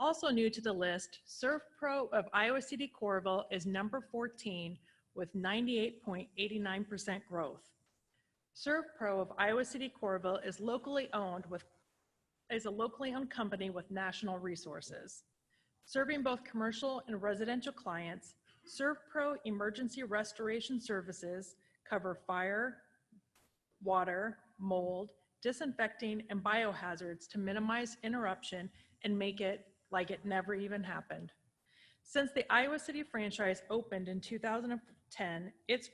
Also new to the list, ServPro of Iowa City Coralville is number 14 with 98.89% growth. ServPro of Iowa City Coralville is a locally owned company with national resources. Serving both commercial and residential clients, ServPro Emergency Restoration Services cover fire, water, mold, disinfecting, and biohazards to minimize interruption and make it like it never even happened. Since the Iowa City franchise opened in 2010, it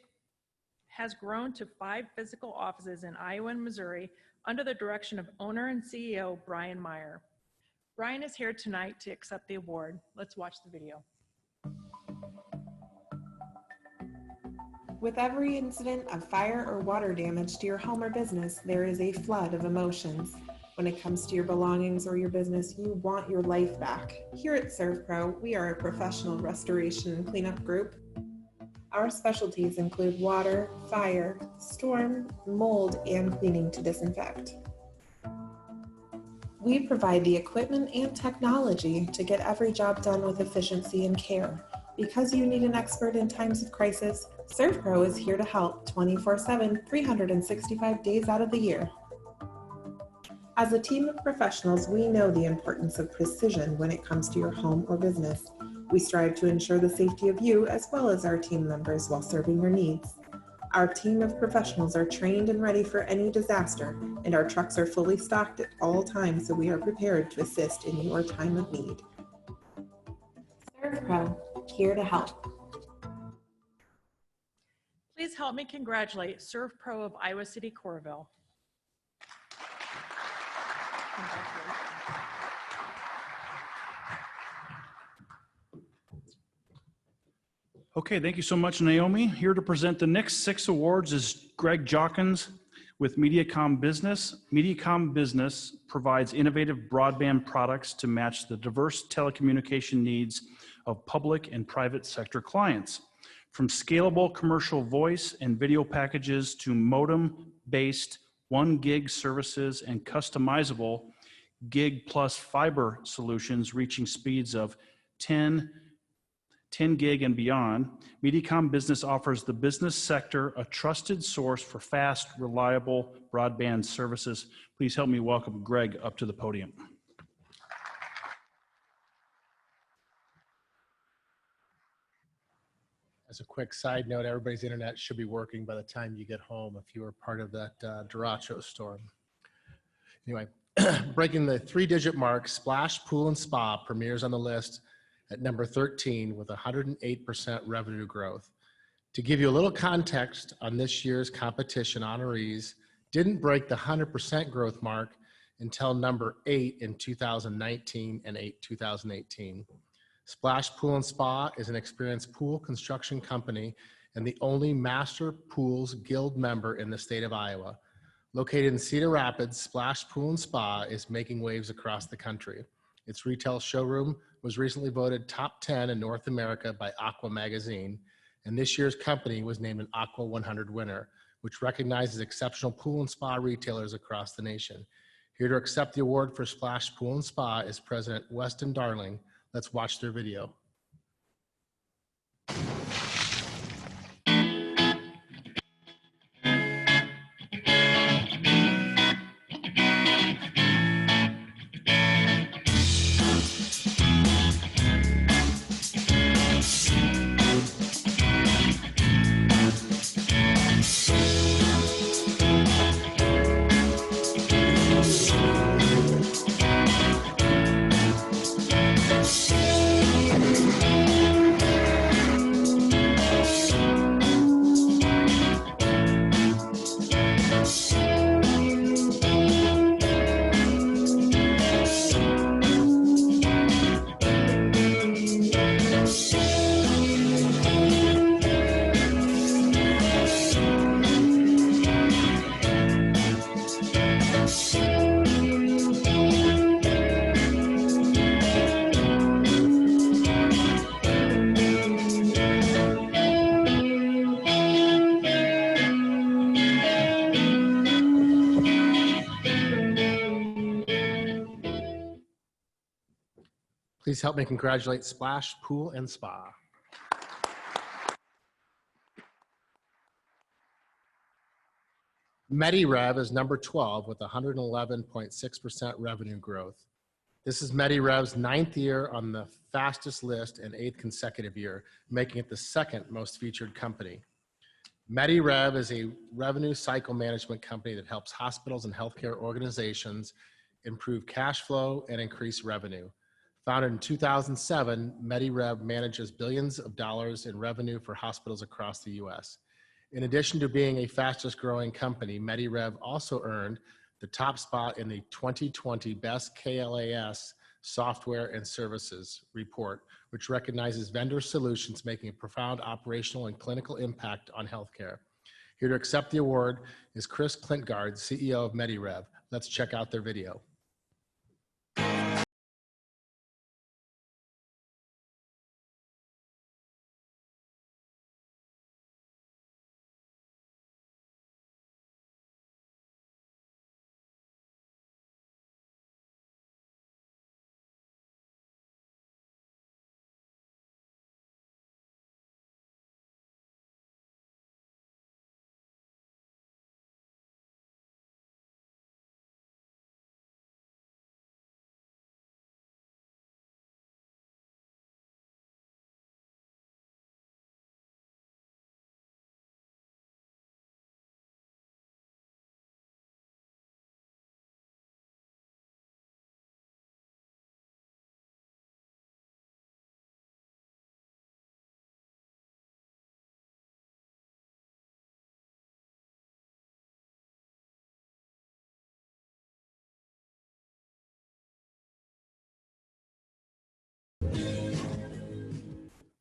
has grown to 5 physical offices in Iowa and Missouri under the direction of owner and CEO Brian Meyer. Brian is here tonight to accept the award. Let's watch the video. With every incident of fire or water damage to your home or business, there is a flood of emotions. When it comes to your belongings or your business, you want your life back. Here at ServPro, we are a professional restoration and cleanup group. Our specialties include water, fire, storm, mold, and cleaning to disinfect. We provide the equipment and technology to get every job done with efficiency and care. Because you need an expert in times of crisis, ServPro is here to help 24/7, 365 days out of the year. As a team of professionals, we know the importance of precision when it comes to your home or business. We strive to ensure the safety of you as well as our team members while serving your needs. Our team of professionals are trained and ready for any disaster, and our trucks are fully stocked at all times, so we are prepared to assist in your time of need. ServPro, here to help. Please help me congratulate ServPro of Iowa City Coralville. Okay, thank you so much, Naomi. Here to present the next 6 awards is Greg Jawkins with Mediacom Business. Mediacom Business provides innovative broadband products to match the diverse telecommunication needs of public and private sector clients. From scalable commercial voice and video packages to modem-based 1 gig services and customizable gig plus fiber solutions reaching speeds of 10 gig and beyond, Mediacom Business offers the business sector a trusted source for fast, reliable broadband services. Please help me welcome Greg up to the podium. As a quick side note, everybody's internet should be working by the time you get home if you were part of that derecho storm. Anyway, breaking the 3-digit mark, Splash Pool and Spa premieres on the list at number 13 with 108% revenue growth. To give you a little context on this year's competition, honorees didn't break the 100% growth mark until number 8 in 2019 and 2018. Splash Pool and Spa is an experienced pool construction company and the only Master Pools Guild member in the state of Iowa. Located in Cedar Rapids, Splash Pool and Spa is making waves across the country. Its retail showroom was recently voted top 10 in North America by Aqua Magazine, and this year's company was named an Aqua 100 winner, which recognizes exceptional pool and spa retailers across the nation. Here to accept the award for Splash Pool and Spa is President Weston Darling. Let's watch their video. Please help me congratulate Splash Pool and Spa. MediRev is number 12 with 111.6% revenue growth. This is MediRev's 9th year on the fastest list and 8th consecutive year, making it the 2nd most featured company. MediRev is a revenue cycle management company that helps hospitals and healthcare organizations improve cash flow and increase revenue. Founded in 2007, MediRev manages billions of dollars in revenue for hospitals across the U.S. In addition to being a fastest growing company, MediRev also earned the top spot in the 2020 Best KLAS Software and Services report, which recognizes vendor solutions making a profound operational and clinical impact on healthcare. Here to accept the award is Chris Klintgard, CEO of MediRev. Let's check out their video.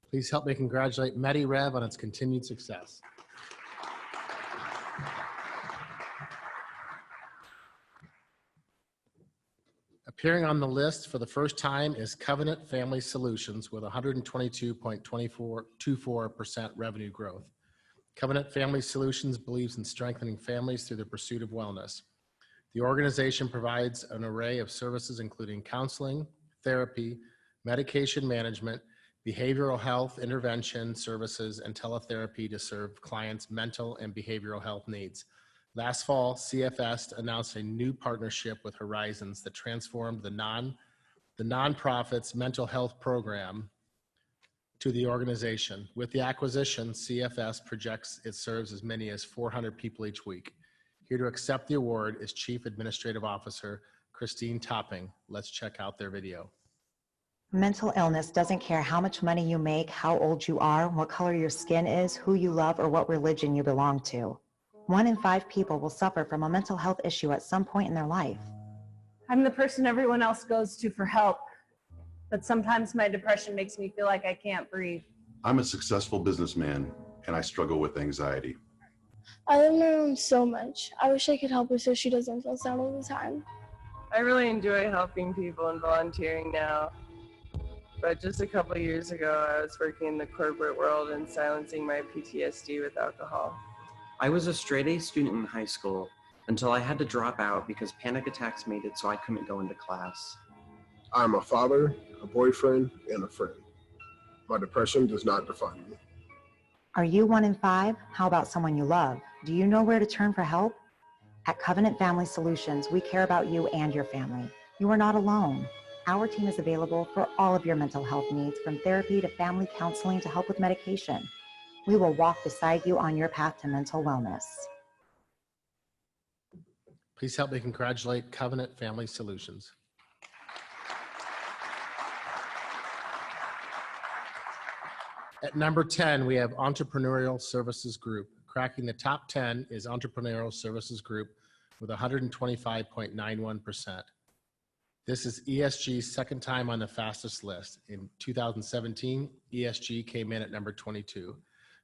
Please help me congratulate MediRev on its continued success. Appearing on the list for the first time is Covenant Family Solutions with 122.24% revenue growth. Covenant Family Solutions believes in strengthening families through the pursuit of wellness. The organization provides an array of services including counseling, therapy, medication management, behavioral health intervention services, and teletherapy to serve clients' mental and behavioral health needs. Last fall, CFS announced a new partnership with Horizons that transformed the nonprofit's mental health program to the organization. With the acquisition, CFS projects it serves as many as 400 people each week. Here to accept the award is Chief Administrative Officer Christine Topping. Let's check out their video. Mental illness doesn't care how much money you make, how old you are, what color your skin is, who you love, or what religion you belong to. 1 in 5 people will suffer from a mental health issue at some point in their life. I'm the person everyone else goes to for help, but sometimes my depression makes me feel like I can't breathe. I'm a successful businessman and I struggle with anxiety. I love my mom so much. I wish I could help her so she doesn't feel sad all the time. I really enjoy helping people and volunteering now. But just a couple years ago, I was working in the corporate world and silencing my PTSD with alcohol. I was a straight-A student in high school until I had to drop out because panic attacks made it so I couldn't go into class. I'm a father, a boyfriend, and a friend. My depression does not define me. Are you 1 in 5? How about someone you love? Do you know where to turn for help? At Covenant Family Solutions, we care about you and your family. You are not alone. Our team is available for all of your mental health needs, from therapy to family counseling to help with medication. We will walk beside you on your path to mental wellness. Please help me congratulate Covenant Family Solutions. At number 10, we have Entrepreneurial Services Group. Cracking the top 10 is Entrepreneurial Services Group with 125.91%. This is ESG's second time on the fastest list. In 2017, ESG came in at number 22.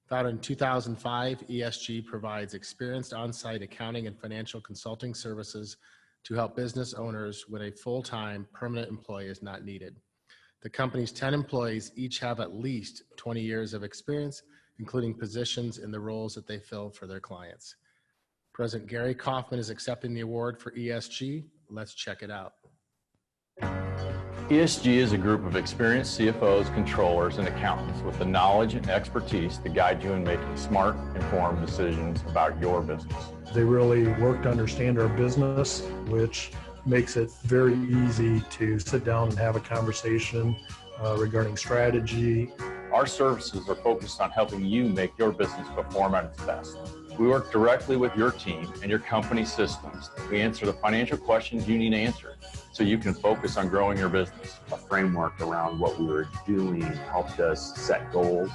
Founded in 2005, ESG provides experienced on-site accounting and financial consulting services to help business owners when a full-time permanent employee is not needed. The company's 10 employees each have at least 20 years of experience, including positions in the roles that they fill for their clients. President Gary Kaufman is accepting the award for ESG. Let's check it out. ESG is a group of experienced CFOs, controllers, and accountants with the knowledge and expertise to guide you in making smart, informed decisions about your business. They really work to understand our business, which makes it very easy to sit down and have a conversation regarding strategy. Our services are focused on helping you make your business perform at its best. We work directly with your team and your company systems. We answer the financial questions you need answered so you can focus on growing your business. A framework around what we were doing helped us set goals.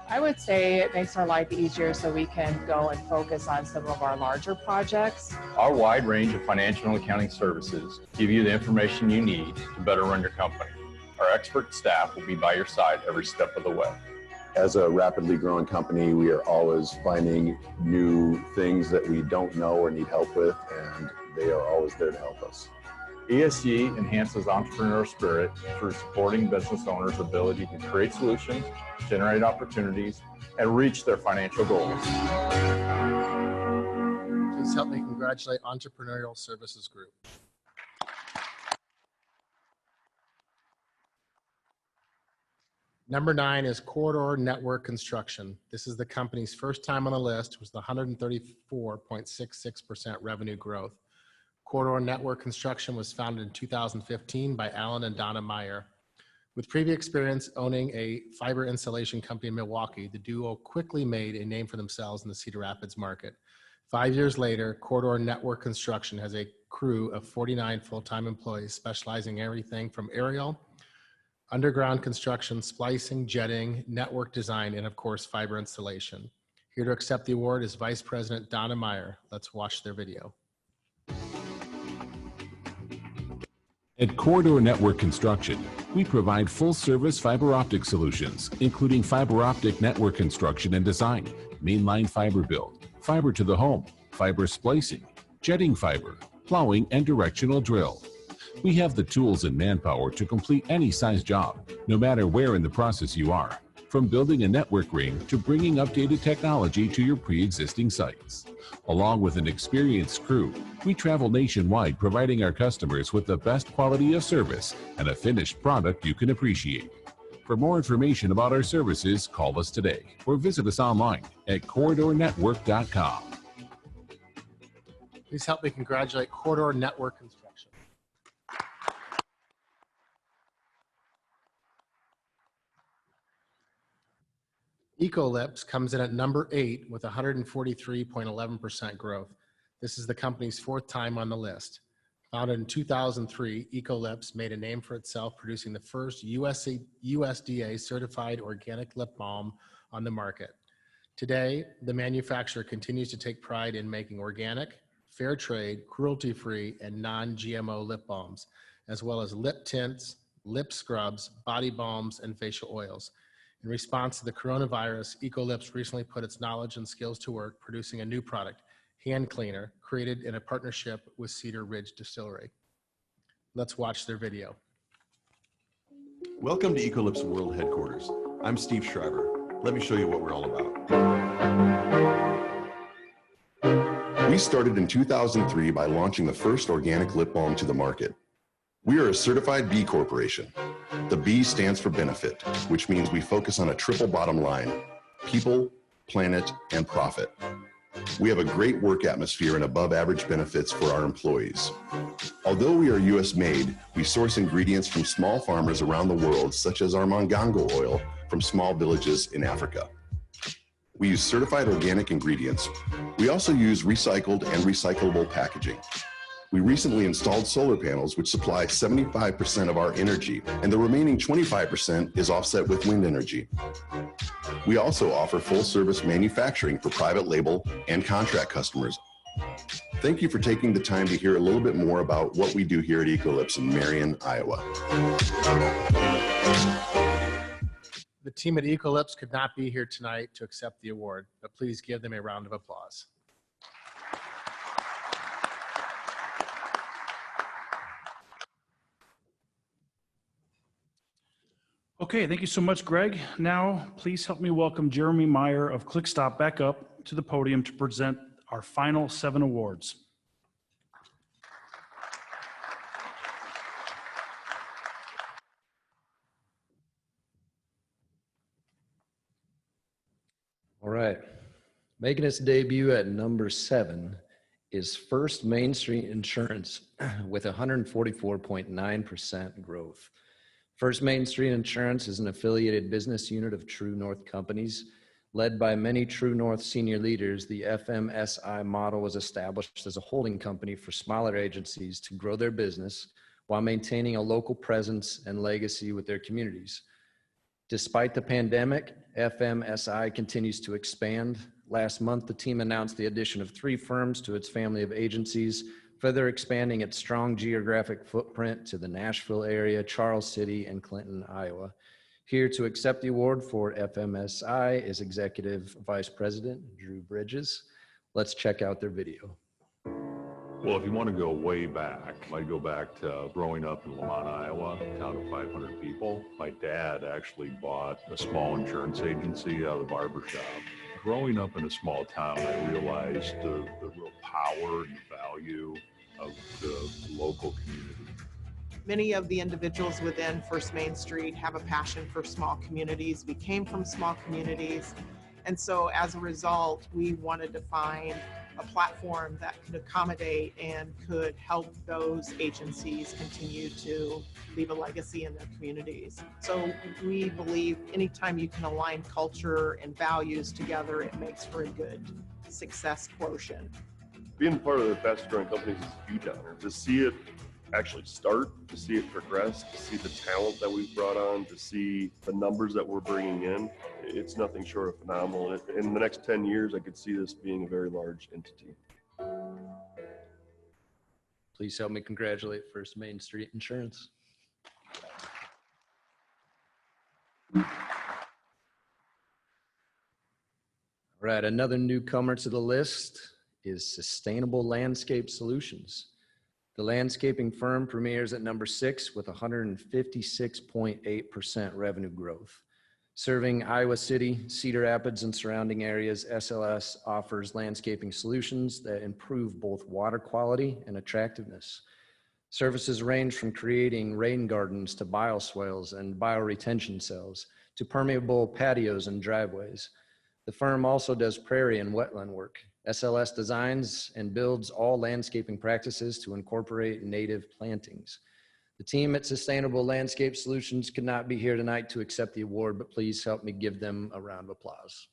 I would say it makes our life easier so we can go and focus on some of our larger projects. Our wide range of financial and accounting services give you the information you need to better run your company. Our expert staff will be by your side every step of the way. As a rapidly growing company, we are always finding new things that we don't know or need help with, and they are always there to help us. ESG enhances entrepreneur spirit through supporting business owners' ability to create solutions, generate opportunities, and reach their financial goals. Please help me congratulate Entrepreneurial Services Group. Number 9 is Corridor Network Construction. This is the company's first time on the list with 134.66% revenue growth. Corridor Network Construction was founded in 2015 by Alan and Donna Meyer. With previous experience owning a fiber installation company in Milwaukee, the duo quickly made a name for themselves in the Cedar Rapids market. 5 years later, Corridor Network Construction has a crew of 49 full-time employees specializing in everything from aerial, underground construction, splicing, jetting, network design, and of course, fiber installation. Here to accept the award is Vice President Donna Meyer. Let's watch their video. At Corridor Network Construction, we provide full-service fiber optic solutions, including fiber optic network construction and design, mainline fiber build, fiber to the home, fiber splicing, jetting fiber, plowing, and directional drill. We have the tools and manpower to complete any size job, no matter where in the process you are, from building a network ring to bringing updated technology to your pre-existing sites. Along with an experienced crew, we travel nationwide providing our customers with the best quality of service and a finished product you can appreciate. For more information about our services, call us today or visit us online at corridornetwork.com. Please help me congratulate Corridor Network Construction. Ecolips comes in at number 8 with 143.11% growth. This is the company's fourth time on the list. Founded in 2003, Ecolips made a name for itself, producing the first USDA certified organic lip balm on the market. Today, the manufacturer continues to take pride in making organic, fair trade, cruelty-free, and non-GMO lip balms, as well as lip tints, lip scrubs, body balms, and facial oils. In response to the coronavirus, Ecolips recently put its knowledge and skills to work, producing a new product, hand cleaner, created in a partnership with Cedar Ridge Distillery. Let's watch their video. Welcome to Ecolips World Headquarters. I'm Steve Schreiber. Let me show you what we're all about. We started in 2003 by launching the first organic lip balm to the market. We are a certified B Corporation. The B stands for benefit, which means we focus on a triple bottom line: people, planet, and profit. We have a great work atmosphere and above average benefits for our employees. Although we are US made, we source ingredients from small farmers around the world, such as our mangango oil from small villages in Africa. We use certified organic ingredients. We also use recycled and recyclable packaging. We recently installed solar panels, which supply 75% of our energy, and the remaining 25% is offset with wind energy. We also offer full-service manufacturing for private label and contract customers. Thank you for taking the time to hear a little bit more about what we do here at Ecolips in Marion, Iowa. The team at Ecolips could not be here tonight to accept the award, but please give them a round of applause. Okay, thank you so much, Greg. Now, please help me welcome Jeremy Meyer of ClickStop back up to the podium to present our final 7 awards. All right, making its debut at number 7 is First Main Street Insurance with 144.9% growth. First Main Street Insurance is an affiliated business unit of True North Companies. Led by many True North senior leaders, the FMSI model was established as a holding company for smaller agencies to grow their business while maintaining a local presence and legacy with their communities. Despite the pandemic, FMSI continues to expand. Last month, the team announced the addition of 3 firms to its family of agencies, further expanding its strong geographic footprint to the Nashville area, Charles City, and Clinton, Iowa. Here to accept the award for FMSI is Executive Vice President Drew Bridges. Let's check out their video. Well, if you want to go way back, I'd go back to growing up in Lamont, Iowa, a town of 500 people. My dad actually bought a small insurance agency out of the barber shop. Growing up in a small town, I realized the real power and value of the local community. Many of the individuals within First Main Street have a passion for small communities. We came from small communities. And so as a result, we wanted to find a platform that could accommodate and could help those agencies continue to leave a legacy in their communities. So we believe anytime you can align culture and values together, it makes for a good success quotient. Being part of the fastest growing companies is a huge honor. To see it actually start, to see it progress, to see the talent that we've brought on, to see the numbers that we're bringing in, it's nothing short of phenomenal. In the next 10 years, I could see this being a very large entity. Please help me congratulate First Main Street Insurance. All right, another newcomer to the list is Sustainable Landscape Solutions. The landscaping firm premieres at number 6 with 156.8% revenue growth. Serving Iowa City, Cedar Rapids, and surrounding areas, SLS offers landscaping solutions that improve both water quality and attractiveness. Services range from creating rain gardens to bioswales and bioretention cells to permeable patios and driveways. The firm also does prairie and wetland work. SLS designs and builds all landscaping practices to incorporate native plantings. The team at Sustainable Landscape Solutions could not be here tonight to accept the award, but please help me give them a round of applause.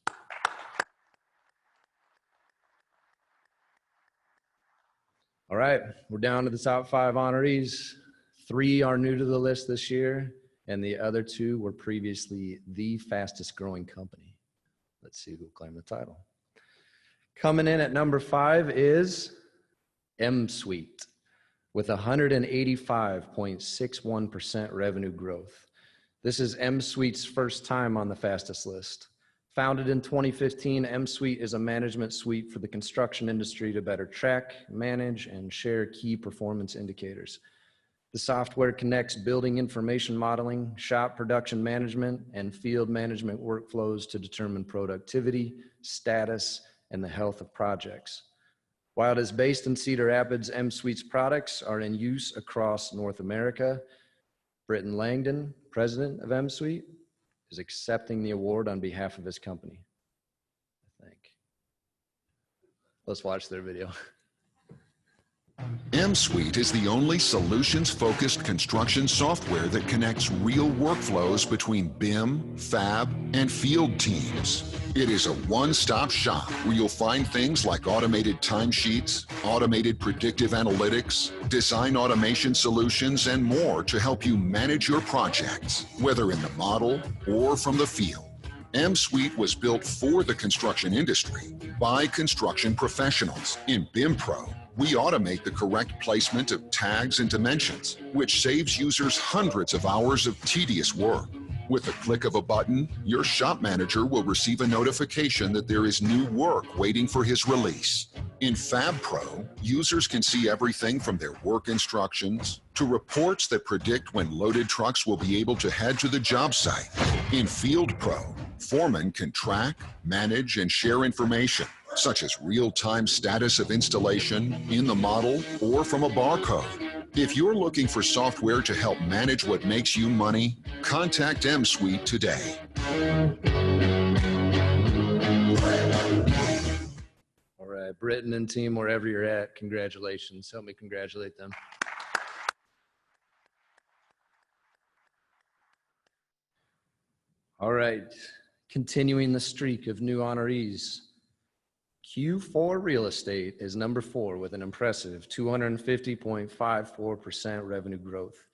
All right, we're down to the top 5 honorees. 3 are new to the list this year, and the other 2 were previously the fastest growing company. Let's see who will claim the title. Coming in at number 5 is M-Suite with 185.61% revenue growth. This is M-Suite's first time on the fastest list. Founded in 2015, M-Suite is a management suite for the construction industry to better track, manage, and share key performance indicators. The software connects building information modeling, shop production management, and field management workflows to determine productivity, status, and the health of projects. While it is based in Cedar Rapids, M-Suite's products are in use across North America. Britton Langdon, president of M-Suite, is accepting the award on behalf of his company, I think. Let's watch their video. M-Suite is the only solutions-focused construction software that connects real workflows between BIM, fab, and field teams. It is a one-stop shop where you'll find things like automated timesheets, automated predictive analytics, design automation solutions, and more to help you manage your projects, whether in the model or from the field. M-Suite was built for the construction industry by construction professionals. In BIM Pro, we automate the correct placement of tags and dimensions, which saves users hundreds of hours of tedious work. With the click of a button, your shop manager will receive a notification that there is new work waiting for his release. In Fab Pro, users can see everything from their work instructions to reports that predict when loaded trucks will be able to head to the job site. In Field Pro, foremen can track, manage, and share information, such as real-time status of installation in the model or from a barcode. If you're looking for software to help manage what makes you money, contact M-Suite today. All right, Britton and team, wherever you're at, congratulations. Help me congratulate them. All right, continuing the streak of new honorees. Q4 Real Estate is number 4 with an impressive 250.54% revenue growth.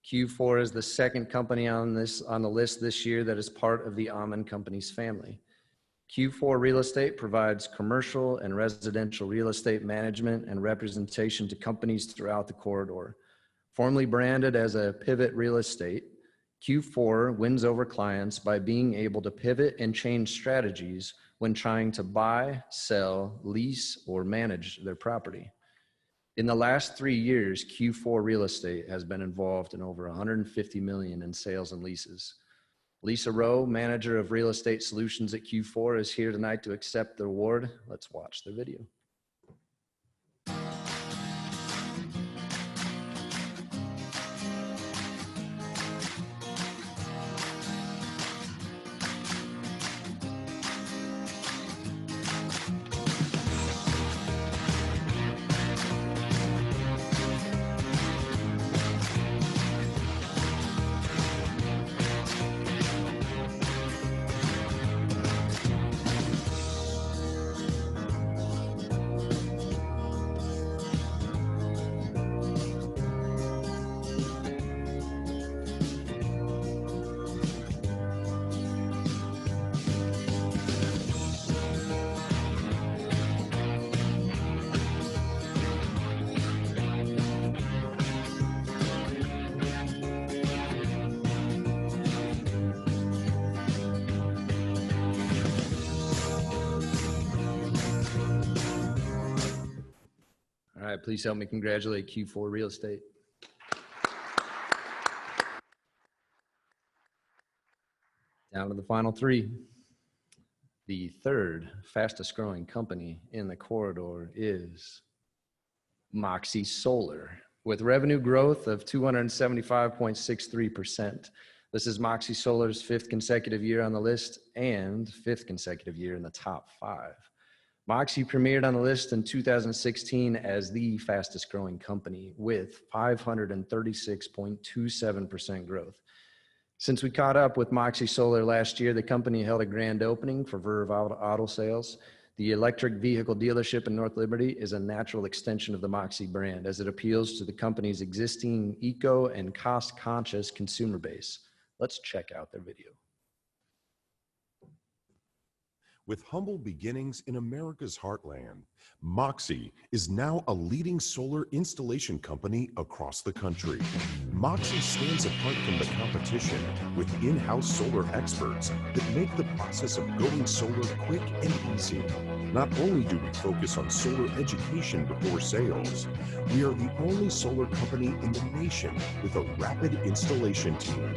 Q4 is the second company on the list this year that is part of the Aman Companies family. Q4 Real Estate provides commercial and residential real estate management and representation to companies throughout the corridor. Formerly branded as a Pivot Real Estate, Q4 wins over clients by being able to pivot and change strategies when trying to buy, sell, lease, or manage their property. In the last 3 years, Q4 Real Estate has been involved in over $150 million in sales and leases. Lisa Rowe, manager of real estate solutions at Q4, is here tonight to accept the award. Let's watch the video. All right, please help me congratulate Q4 Real Estate. Down to the final 3. The third fastest growing company in the corridor is Moxie Solar, with revenue growth of 275.63%. This is Moxie Solar's 5th consecutive year on the list and 5th consecutive year in the top 5. Moxie premiered on the list in 2016 as the fastest growing company with 536.27% growth. Since we caught up with Moxie Solar last year, the company held a grand opening for Verve Auto Sales. The electric vehicle dealership in North Liberty is a natural extension of the Moxie brand as it appeals to the company's existing eco and cost-conscious consumer base. Let's check out their video. With humble beginnings in America's heartland, Moxie is now a leading solar installation company across the country. Moxie stands apart from the competition with in-house solar experts that make the process of going solar quick and easy. Not only do we focus on solar education before sales, we are the only solar company in the nation with a rapid installation team.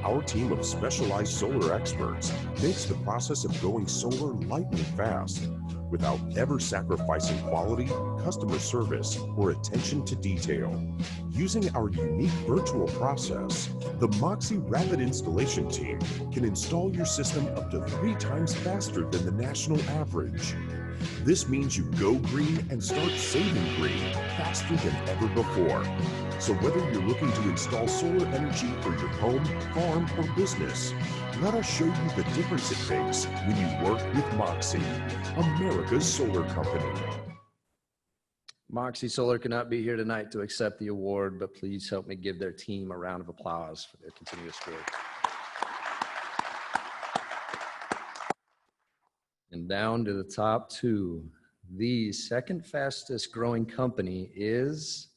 Our team of specialized solar experts makes the process of going solar light and fast without ever sacrificing quality, customer service, or attention to detail. Using our unique virtual process, the Moxie Rapid Installation Team can install your system up to 3 times faster than the national average. This means you go green and start saving green faster than ever before. So whether you're looking to install solar energy for your home, farm, or business, let us show you the difference it makes when you work with Moxie, America's solar company. Moxie Solar could not be here tonight to accept the award, but please help me give their team a round of applause for their continuous growth. And down to the top 2, the second fastest growing company is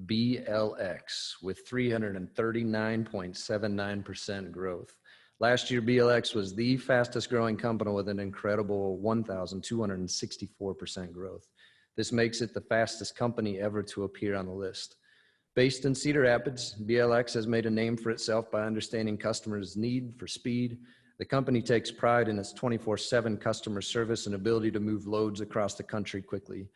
BLX with 339.79% growth. Last year, BLX was the fastest growing company with an incredible 1,264% growth. This makes it the fastest company ever to appear on the list. Based in Cedar Rapids, BLX has made a name for itself by understanding customers' need for speed. The company takes pride in its 24/7 customer service and ability to move loads across the country quickly.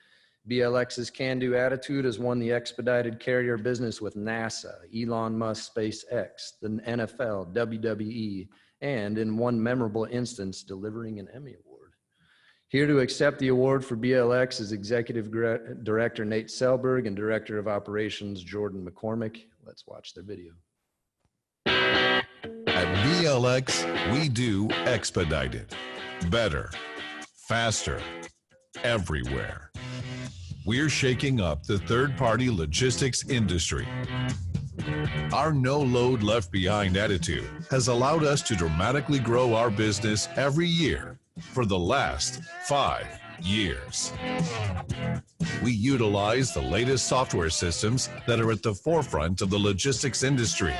BLX's can-do attitude has won the expedited carrier business with NASA, Elon Musk, SpaceX, the NFL, WWE, and in one memorable instance, delivering an Emmy Award. Here to accept the award for BLX is Executive Director Nate Selberg and Director of Operations Jordan McCormick. Let's watch their video. At BLX, we do expedited, better, faster, everywhere. We're shaking up the third-party logistics industry. Our no load left behind attitude has allowed us to dramatically grow our business every year for the last 5 years. We utilize the latest software systems that are at the forefront of the logistics industry.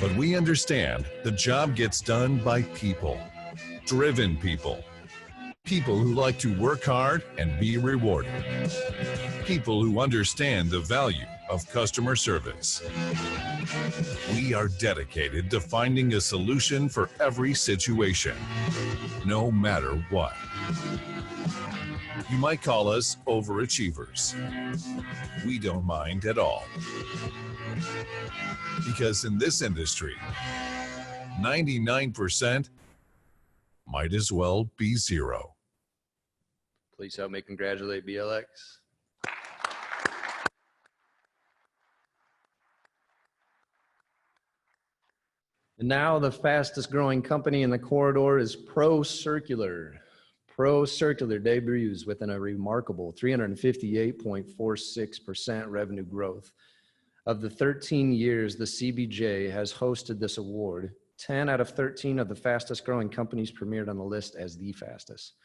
But we understand the job gets done by people, driven people. People who like to work hard and be rewarded. People who understand the value of customer service. We are dedicated to finding a solution for every situation, no matter what. You might call us overachievers. We don't mind at all. Because in this industry, 99% might as well be 0. Please help me congratulate BLX. And now the fastest growing company in the corridor is ProCircular. ProCircular debuts within a remarkable 358.46% revenue growth. Of the 13 years the CBJ has hosted this award, 10 out of 13 of the fastest growing companies premiered on the list as the fastest.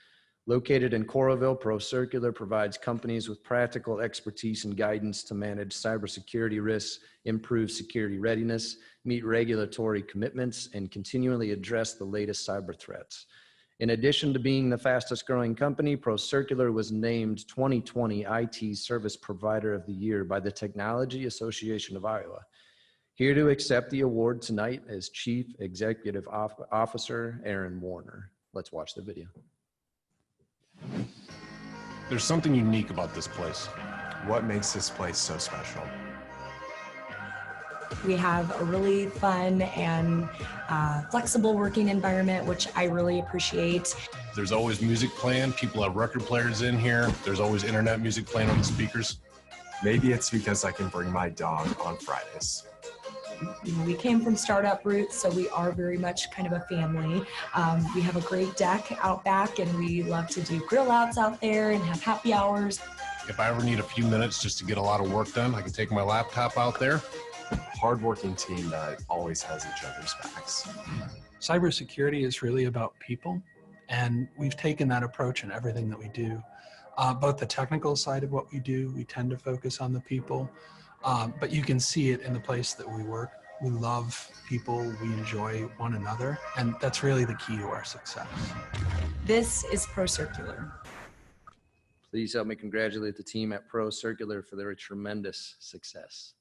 Located in Coralville, ProCircular provides companies with practical expertise and guidance to manage cybersecurity risks, improve security readiness, meet regulatory commitments, and continually address the latest cyber threats. In addition to being the fastest growing company, ProCircular was named 2020 IT Service Provider of the Year by the TLC Associates of Iowa. Here to accept the award tonight is Chief Executive Officer Aaron Warner. Let's watch the video. There's something unique about this place. What makes this place so special? We have a really fun and flexible working environment, which I really appreciate. There's always music playing. People have record players in here. There's always internet music playing on the speakers. Maybe it's because I can bring my dog on Fridays. You know, we came from startup roots, so we are very much kind of a family. We have a great deck out back, and we love to do grill outs out there and have happy hours. If I ever need a few minutes just to get a lot of work done, I can take my laptop out there. Hardworking team that always has each other's backs. Cybersecurity is really about people, and we've taken that approach in everything that we do. Both the technical side of what we do, we tend to focus on the people, but you can see it in the place that we work. We love people, we enjoy one another, and that's really the key to our success. This is ProCircular. Please help me congratulate the team at ProCircular for their tremendous success.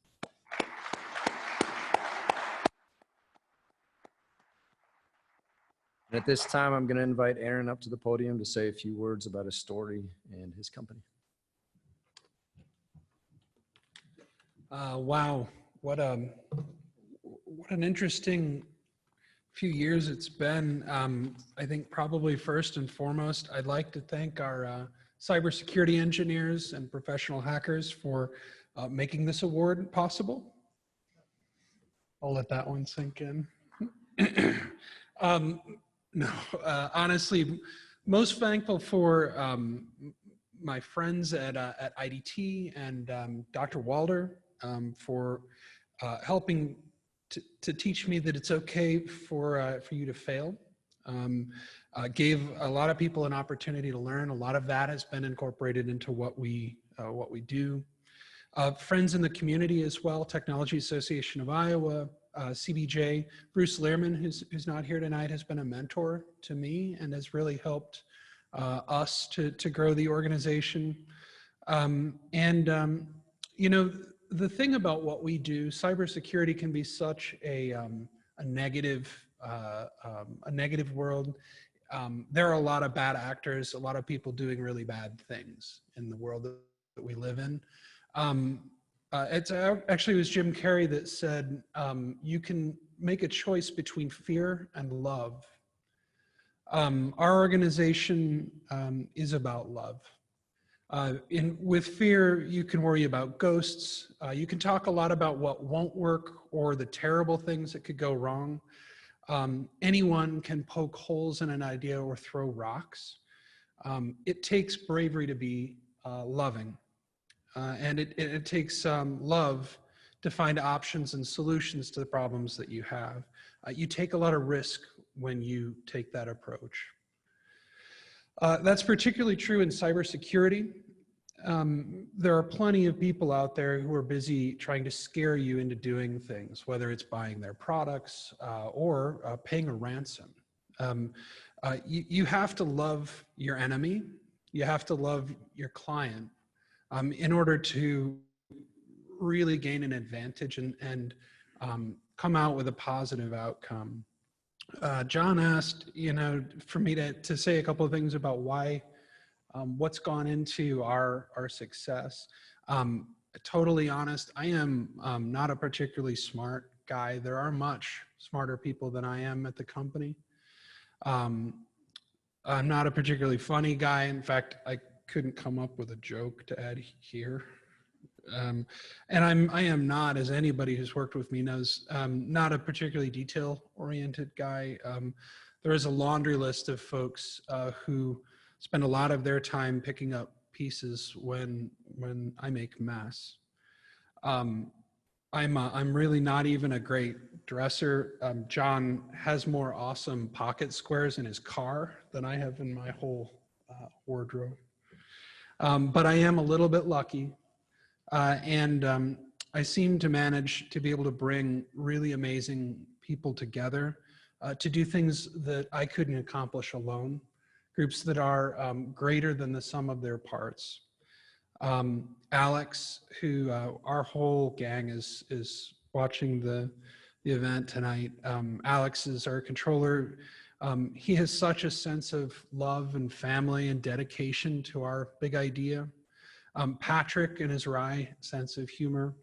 And at this time, I'm going to invite Aaron up to the podium to say a few words about his story and his company. Wow, what an interesting few years it's been. I think probably first and foremost, I'd like to thank our cybersecurity engineers and professional hackers for making this award possible. I'll let that one sink in. No, honestly, most thankful for my friends at IDT and Dr. Walder for helping to teach me that it's okay for you to fail. Gave a lot of people an opportunity to learn. A lot of that has been incorporated into what we do. Friends in the community as well, Technology Association of Iowa, CBJ, Bruce Lehrman, who's not here tonight, has been a mentor to me and has really helped us to grow the organization. You know, the thing about what we do, cybersecurity can be such a negative world. There are a lot of bad actors, a lot of people doing really bad things in the world that we live in. Actually, it was Jim Carrey that said, you can make a choice between fear and love. Our organization is about love. With fear, you can worry about ghosts. You can talk a lot about what won't work or the terrible things that could go wrong. Anyone can poke holes in an idea or throw rocks. It takes bravery to be loving. And it takes love to find options and solutions to the problems that you have. You take a lot of risk when you take that approach. That's particularly true in cybersecurity. There are plenty of people out there who are busy trying to scare you into doing things, whether it's buying their products or paying a ransom. You have to love your enemy. You have to love your client. In order to really gain an advantage and come out with a positive outcome. John asked, you know, for me to say a couple of things about why, what's gone into our success. Totally honest, I am not a particularly smart guy. There are much smarter people than I am at the company. I'm not a particularly funny guy. In fact, I couldn't come up with a joke to add here. And I am not, as anybody who's worked with me knows, not a particularly detail-oriented guy. There is a laundry list of folks who spend a lot of their time picking up pieces when I make mess. I'm really not even a great dresser. John has more awesome pocket squares in his car than I have in my whole wardrobe. But I am a little bit lucky, and I seem to manage to be able to bring really amazing people together to do things that I couldn't accomplish alone, groups that are greater than the sum of their parts. Alex, who our whole gang is watching the event tonight. Alex is our controller. He has such a sense of love and family and dedication to our big idea. Patrick and his wry sense of humor.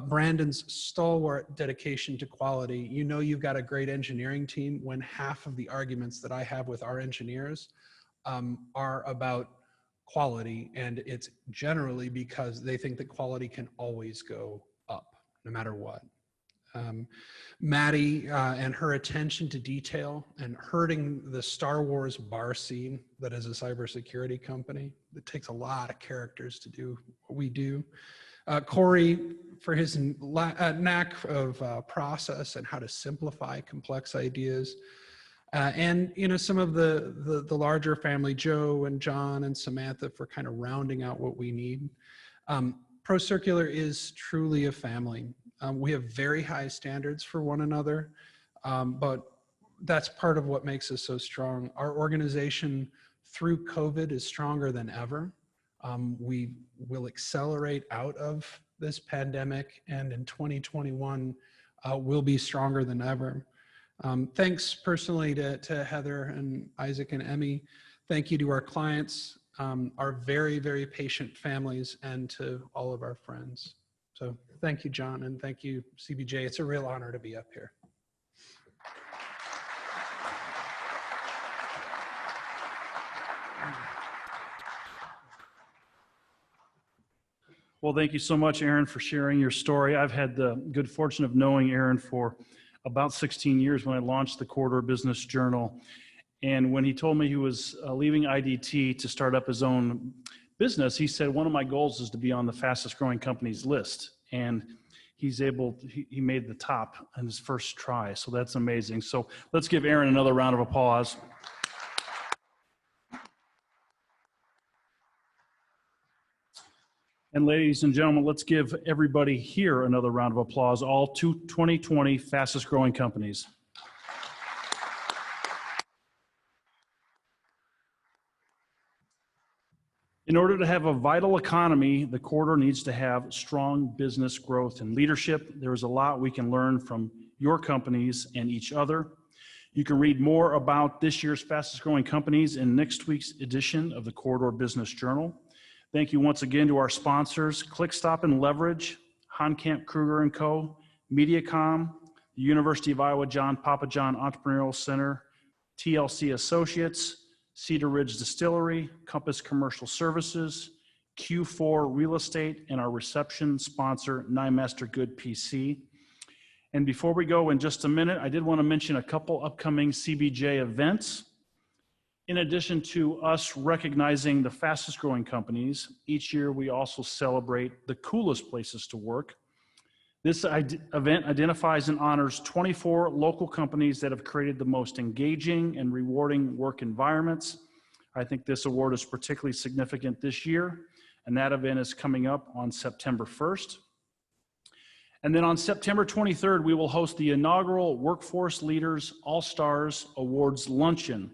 Brandon's stalwart dedication to quality. You know you've got a great engineering team when half of the arguments that I have with our engineers are about quality, and it's generally because they think that quality can always go up no matter what. Maddie and her attention to detail and hurting the Star Wars bar scene that is a cybersecurity company. It takes a lot of characters to do what we do. Corey, for his knack of process and how to simplify complex ideas. And some of the larger family, Joe and John and Samantha, for kind of rounding out what we need. ProCircular is truly a family. We have very high standards for one another, but that's part of what makes us so strong. Our organization through COVID is stronger than ever. We will accelerate out of this pandemic, and in 2021, we'll be stronger than ever. Thanks personally to Heather and Isaac and Emmy. Thank you to our clients, our very, very patient families, and to all of our friends. So thank you, John, and thank you, CBJ. It's a real honor to be up here. Well, thank you so much, Aaron, for sharing your story. I've had the good fortune of knowing Aaron for about 16 years when I launched the Corridor Business Journal. And when he told me he was leaving IDT to start up his own business, he said, one of my goals is to be on the fastest growing companies list. And he made the top on his first try. So that's amazing. So let's give Aaron another round of applause. And ladies and gentlemen, let's give everybody here another round of applause, all 2020 fastest growing companies. In order to have a vital economy, the corridor needs to have strong business growth and leadership. There is a lot we can learn from your companies and each other. You can read more about this year's fastest growing companies in next week's edition of the Corridor Business Journal. Thank you once again to our sponsors, ClickStop and Leverage, Honkamp Kruger & Co., Mediacom, the University of Iowa John Papa John Entrepreneurial Center, TLC Associates, Cedar Ridge Distillery, Compass Commercial Services, Q4 Real Estate, and our reception sponsor, Nyemaster Good PC. And before we go in just a minute, I did want to mention a couple upcoming CBJ events. In addition to us recognizing the fastest growing companies, each year we also celebrate the coolest places to work. This event identifies and honors 24 local companies that have created the most engaging and rewarding work environments. I think this award is particularly significant this year, and that event is coming up on September 1st. And then on September 23rd, we will host the inaugural Workforce Leaders All-Stars Awards Luncheon.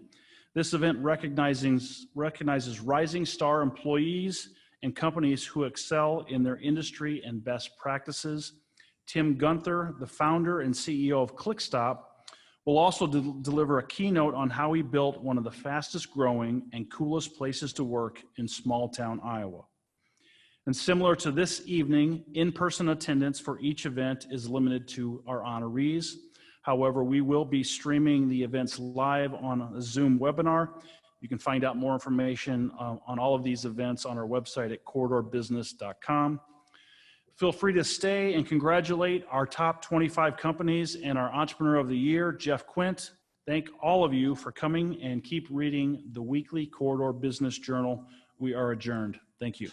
This event recognizes rising star employees and companies who excel in their industry and best practices. Tim Gunther, the founder and CEO of ClickStop, will also deliver a keynote on how he built one of the fastest growing and coolest places to work in small town Iowa. And similar to this evening, in-person attendance for each event is limited to our honorees. However, we will be streaming the events live on a Zoom webinar. You can find out more information on all of these events on our website at corridorbusiness.com. Feel free to stay and congratulate our top 25 companies and our Entrepreneur of the Year, Jeff Quint. Thank all of you for coming, and keep reading the weekly Corridor Business Journal. We are adjourned. Thank you.